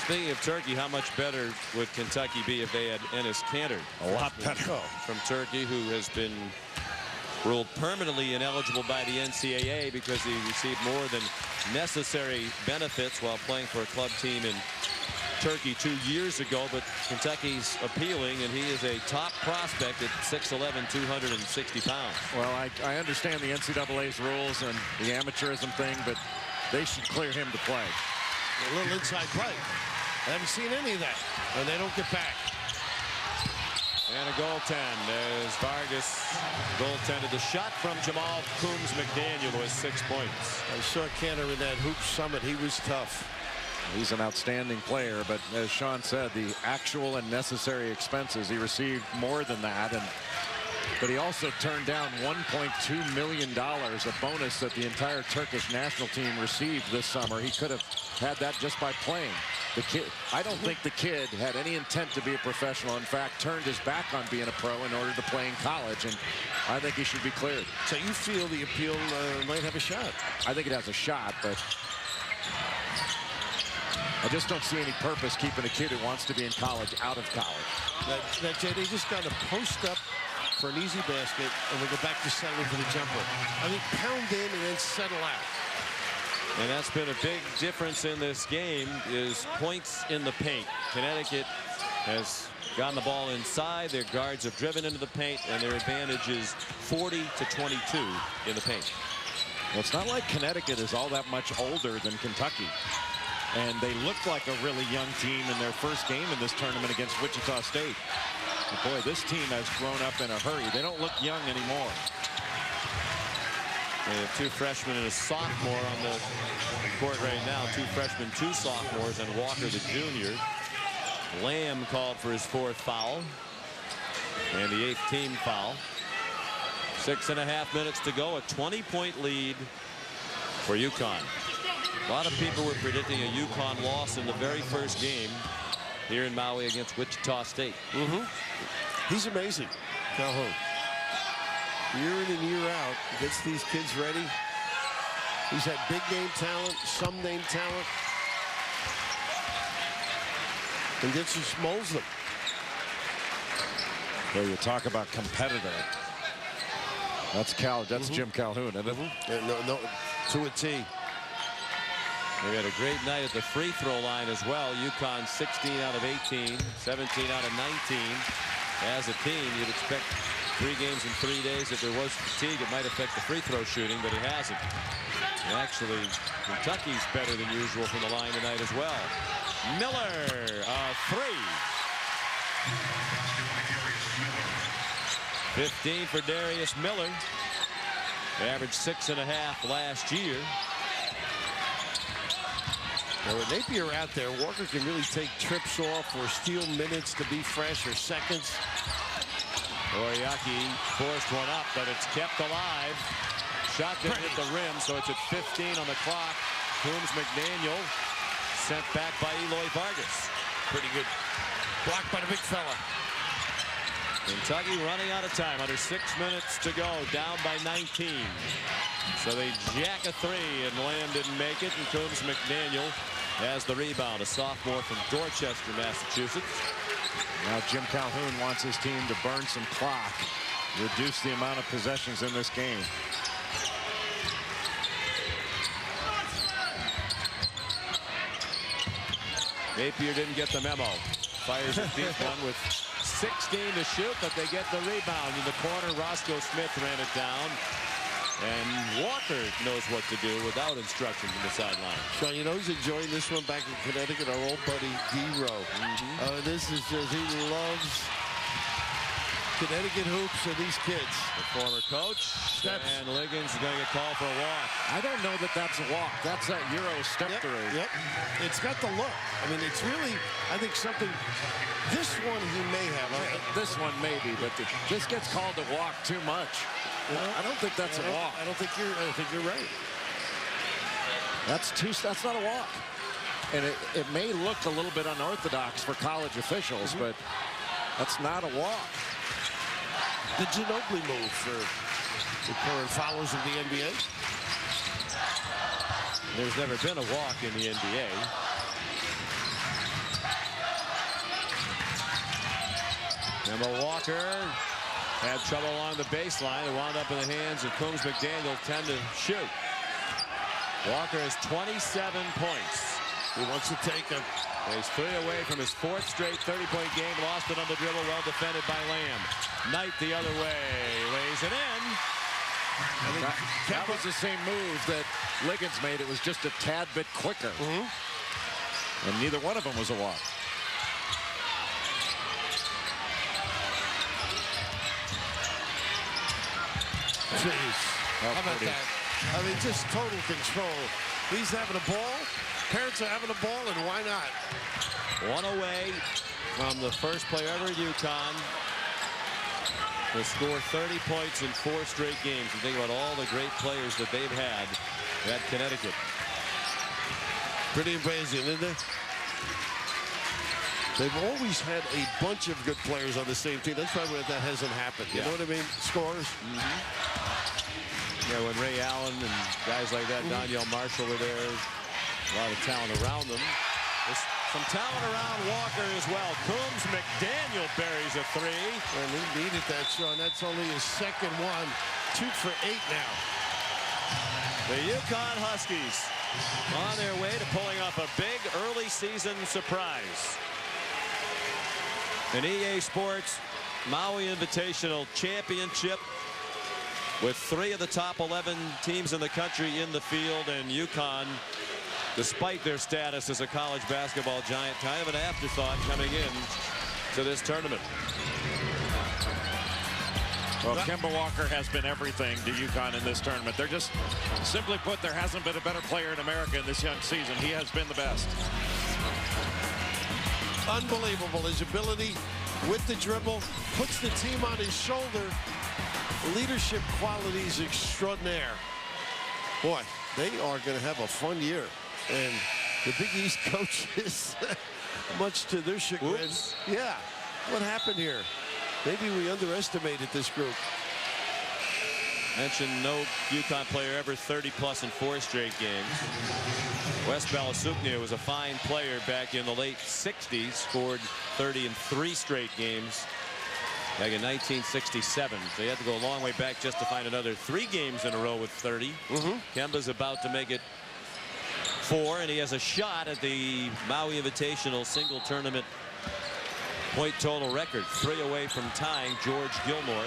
Speaking of Turkey, how much better would Kentucky be if they had Enes Kanter? A lot better. From Turkey, who has been ruled permanently ineligible by the NCAA because he received more than necessary benefits while playing for a club team in Turkey 2 years ago. But Kentucky's appealing, and he is a top prospect at 6'11", 260 pounds. Well, I understand the NCAA's rules and the amateurism thing, but they should clear him to play. A little inside play. I haven't seen any of that, and they don't get back. And a goaltend as Vargas goaltended. The shot from Jamal Coombs McDaniel was 6 points. I saw Kanter in that hoop summit. He was tough. He's an outstanding player, but as Sean said, the actual and necessary expenses, he received more than that. But he also turned down $1.2 million, a bonus that the entire Turkish national team received this summer. He could have had that just by playing. The kid, I don't think the kid had any intent to be a professional. In fact, turned his back on being a pro in order to play in college, and I think he should be cleared. So you feel the appeal might have a shot? I think it has a shot, but I just don't see any purpose keeping a kid who wants to be in college out of college. They just got to post up for an easy basket, and we go back to settling for the jumper. I mean, pound in and then settle out. And that's been a big difference in this game, is points in the paint. Connecticut has gotten the ball inside. Their guards have driven into the paint, and their advantage is 40-22 in the paint. Well, it's not like Connecticut is all that much older than Kentucky. And they looked like a really young team in their first game in this tournament against Wichita State. But boy, this team has grown up in a hurry. They don't look young anymore. They have two freshmen and a sophomore on the court right now. Two freshmen, two sophomores, and Walker, the junior. Lamb called for his fourth foul. And the 8th team foul. 6.5 minutes to go. A 20-point lead for UConn. A lot of people were predicting a UConn loss in the very first game here in Maui against Wichita State. He's amazing, Calhoun. Year in and year out, gets these kids ready. He's had big name talent, some name talent, and just molds them. Well, you talk about competitor. That's Jim Calhoun, isn't it? No, to a T. They've had a great night at the free throw line as well. UConn 16 out of 18, 17 out of 19. As a team, you'd expect 3 games in 3 days. If there was fatigue, it might affect the free throw shooting, but it hasn't. And actually, Kentucky's better than usual from the line tonight as well. Miller, a 3. 15 for Darius Miller. Averaged 6.5 last year. Now, with Napier out there, Walker can really take trips off or steal minutes to be fresh or seconds. Oriaki forced one up, but it's kept alive. Shot didn't hit the rim, so it's at 15 on the clock. Coombs McDaniel sent back by Eloy Vargas. Pretty good block by the big fella. Kentucky running out of time. Under 6 minutes to go, down by 19. So they jack a three, and Lamb didn't make it, and Coombs McDaniel has the rebound. A sophomore from Dorchester, Massachusetts. Now Jim Calhoun wants his team to burn some clock, reduce the amount of possessions in this game. Napier didn't get the memo. Fires a deep one with 16 to shoot, but they get the rebound. In the corner, Roscoe Smith ran it down. And Walker knows what to do without instruction from the sideline. Sean, you know who's enjoying this one back in Connecticut? Our old buddy, D-Row. This is just, he loves Connecticut hoops and these kids. The former coach. And Liggins is going to get called for a walk. I don't know that that's a walk. That's that Euro step through. Yep. It's got the look. I mean, it's really, I think something, this one he may have. This one maybe, but this gets called a walk too much. I don't think that's a walk. I don't think you're right. That's not a walk. And it may look a little bit unorthodox for college officials, but that's not a walk. The Ginobili move for the current followers of the NBA. There's never been a walk in the NBA. Kemba Walker had trouble along the baseline. It wound up in the hands of Coombs McDaniel, 10 to shoot. Walker has 27 points. He wants to take him. He's 3 away from his 4th straight 30-point game. Lost it on the dribble. Well defended by Lamb. Knight the other way. Lays it in. That was the same move that Liggins made. It was just a tad bit quicker. And neither one of them was a walk. Jeez. How about that? I mean, just total control. He's having a ball. Parents are having a ball, and why not? One away from the first player ever at UConn to score 30 points in 4 straight games. You think about all the great players that they've had at Connecticut. Pretty amazing, isn't it? They've always had a bunch of good players on the same team. That's probably why that hasn't happened. You know what I mean? Scores. Yeah, when Ray Allen and guys like that, Donyell Marshall were there, a lot of talent around them. There's some talent around Walker as well. Coombs McDaniel buries a 3. And he needed that, Sean. That's only his second one. 2 for 8 now. The UConn Huskies on their way to pulling off a big early season surprise. An EA Sports Maui Invitational Championship with 3 of the top 11 teams in the country in the field, and UConn, despite their status as a college basketball giant, kind of an afterthought coming in to this tournament. Well, Kemba Walker has been everything to UConn in this tournament. They're just, simply put, there hasn't been a better player in America in this young season. He has been the best. Unbelievable. His ability with the dribble, puts the team on his shoulder. Leadership qualities extraordinaire. Boy, they are going to have a fun year. And the Big East coaches, much to their chagrin. Oops. Yeah, what happened here? Maybe we underestimated this group. Mentioned no UConn player ever 30-plus in 4 straight games. Wes Balasuknia was a fine player back in the late 60s, scored 30 in 3 straight games back in 1967. So you had to go a long way back just to find another 3 games in a row with 30. Kemba's about to make it 4, and he has a shot at the Maui Invitational single tournament point total record. 3 away from tying George Gilmore.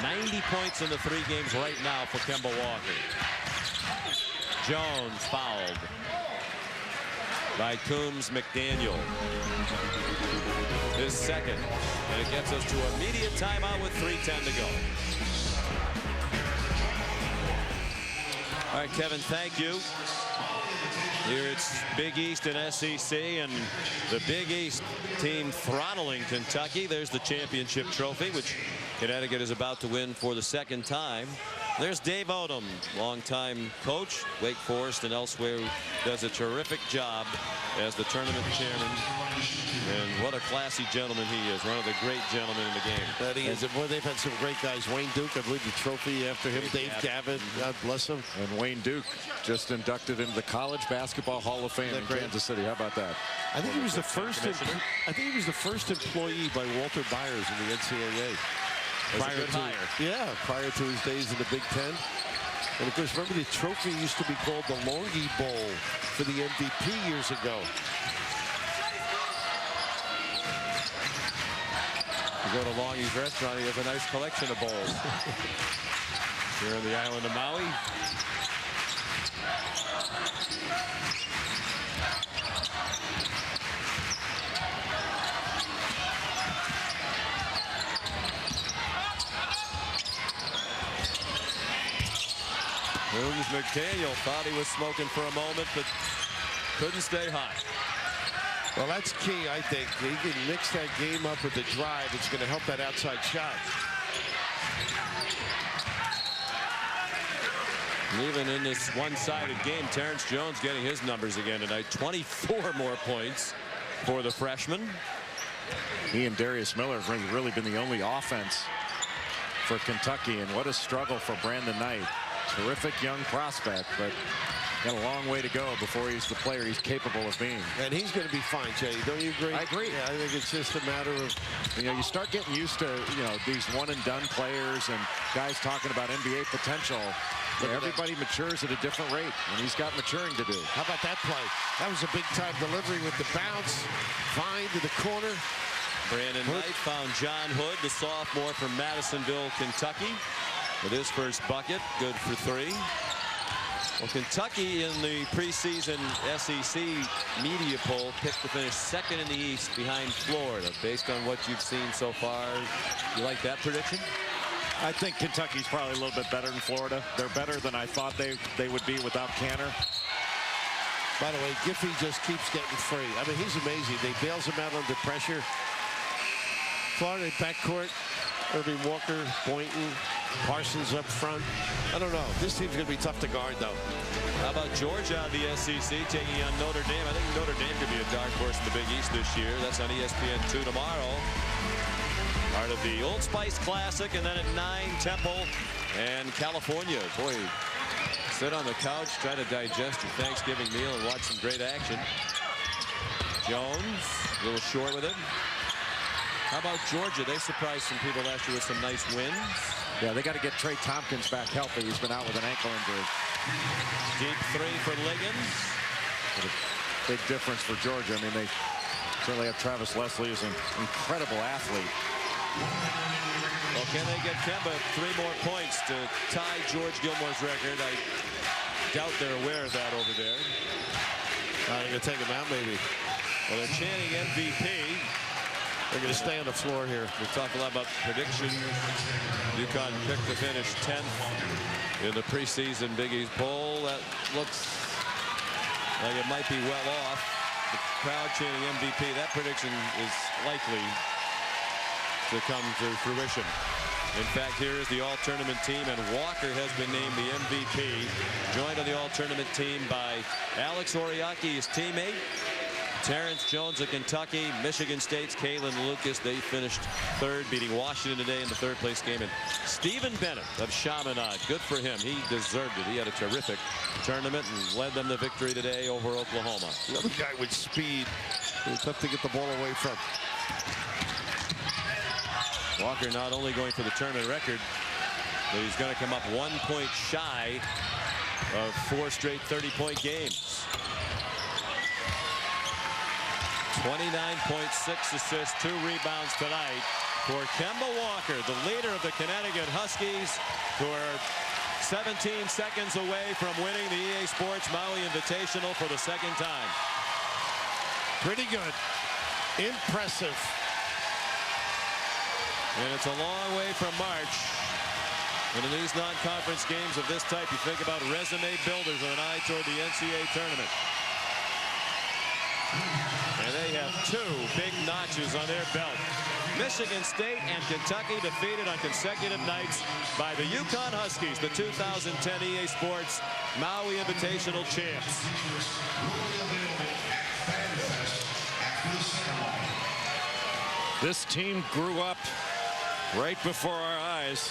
90 points in the 3 games right now for Kemba Walker. Jones fouled by Coombs McDaniel. His second, and it gets us to immediate timeout with 3:10 to go. All right, Kevin, thank you. Here it's Big East and SEC, and the Big East team throttling Kentucky. There's the championship trophy, which Connecticut is about to win for the second time. There's Dave Odom, longtime coach, Wake Forest and elsewhere, who does a terrific job as the tournament chairman. And what a classy gentleman he is, one of the great gentlemen in the game. That he is. Boy, they've had some great guys. Wayne Duke, I believe the trophy after him. Dave Gavitt, God bless him. And Wayne Duke just inducted into the College Basketball Hall of Fame in Kansas City. How about that? I think he was the first. I think he was the first employee by Walter Byers in the NCAA. Prior to his days in the Big Ten. And of course, remember the trophy used to be called the Longy Bowl for the MVP years ago. You go to Longy's restaurant, he has a nice collection of bowls. Here on the island of Maui. Williams McDaniel thought he was smoking for a moment, but couldn't stay hot. Well, that's key, I think. He can mix that game up with the drive. It's going to help that outside shot. Even in this one-sided game, Terrence Jones getting his numbers again tonight. 24 more points for the freshman. He and Darius Miller have really been the only offense for Kentucky, and what a struggle for Brandon Knight. Terrific young prospect, but got a long way to go before he's the player he's capable of being. And he's going to be fine, Jay. Don't you agree? I agree. Yeah, I think it's just a matter of, you start getting used to, these one-and-done players and guys talking about NBA potential. Everybody matures at a different rate, and he's got maturing to do. How about that play? That was a big-time delivery with the bounce. Vine to the corner. Brandon Knight found John Hood, the sophomore from Madisonville, Kentucky, with his first bucket. Good for 3. Well, Kentucky in the preseason SEC media poll picked to finish second in the East behind Florida. Based on what you've seen so far, you like that prediction? I think Kentucky's probably a little bit better than Florida. They're better than I thought they would be without Canner. By the way, Giffey just keeps getting free. I mean, he's amazing. They bails him out under pressure. Florida backcourt, Irving Walker, Boynton, Parsons up front. I don't know. This team's going to be tough to guard, though. How about Georgia on the SEC taking on Notre Dame? I think Notre Dame could be a dark horse in the Big East this year. That's on ESPN2 tomorrow. Part of the Old Spice Classic, and then at 9, Temple and California. Boy, sit on the couch, try to digest your Thanksgiving meal and watch some great action. Jones, a little short with it. How about Georgia? They surprised some people last year with some nice wins. Yeah, they got to get Trey Tompkins back healthy. He's been out with an ankle injury. Deep 3 for Liggins. But a big difference for Georgia. I mean, they certainly have Travis Leslie, who's an incredible athlete. Well, can they get Kemba 3 more points to tie George Gilmore's record? I doubt they're aware of that over there. They're going to take him out, maybe. Well, they're chanting MVP. They're going to stay on the floor here. We talk a lot about predictions. UConn picked to finish 10th in the preseason Big East Bowl. That looks like it might be well off. The crowd chanting MVP. That prediction is likely to come to fruition. In fact, here is the all-tournament team, and Walker has been named the MVP. Joined on the all-tournament team by Alex Oriaki, his teammate. Terrence Jones of Kentucky, Michigan State's Kalen Lucas. They finished 3rd, beating Washington today in the 3rd-place game. And Stephen Bennett of Chaminade, good for him. He deserved it. He had a terrific tournament and led them to victory today over Oklahoma. Another guy with speed. It's tough to get the ball away from. Walker not only going for the tournament record, but he's going to come up 1 point shy of 4 straight 30-point games. 29.6 assists, 2 rebounds tonight for Kemba Walker, the leader of the Connecticut Huskies, who are 17 seconds away from winning the EA Sports Maui Invitational for the 2nd time. Pretty good. Impressive. And it's a long way from March. And in these non-conference games of this type, you think about resume builders with an eye toward the NCAA tournament. And they have 2 big notches on their belt. Michigan State and Kentucky defeated on consecutive nights by the UConn Huskies, the 2010 EA Sports Maui Invitational champs. This team grew up right before our eyes,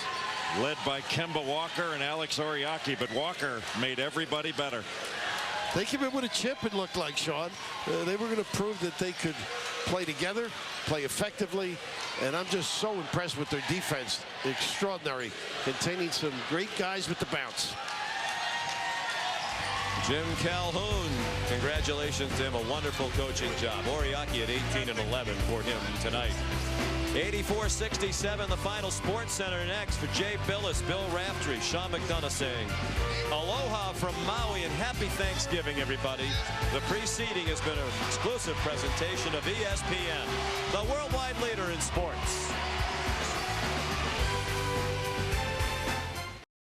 led by Kemba Walker and Alex Oriaki, but Walker made everybody better. They came in with a chip, it looked like, Sean. They were going to prove that they could play together, play effectively, and I'm just so impressed with their defense. Extraordinary, containing some great guys with the bounce. Jim Calhoun, congratulations to him, a wonderful coaching job. Oriaki at 18 and 11 for him tonight. 84-67, the final. Sports Center next for Jay Billis, Bill Raftery, Sean McDonough saying aloha from Maui and happy Thanksgiving, everybody. The preceding has been an exclusive presentation of ESPN, the worldwide leader in sports.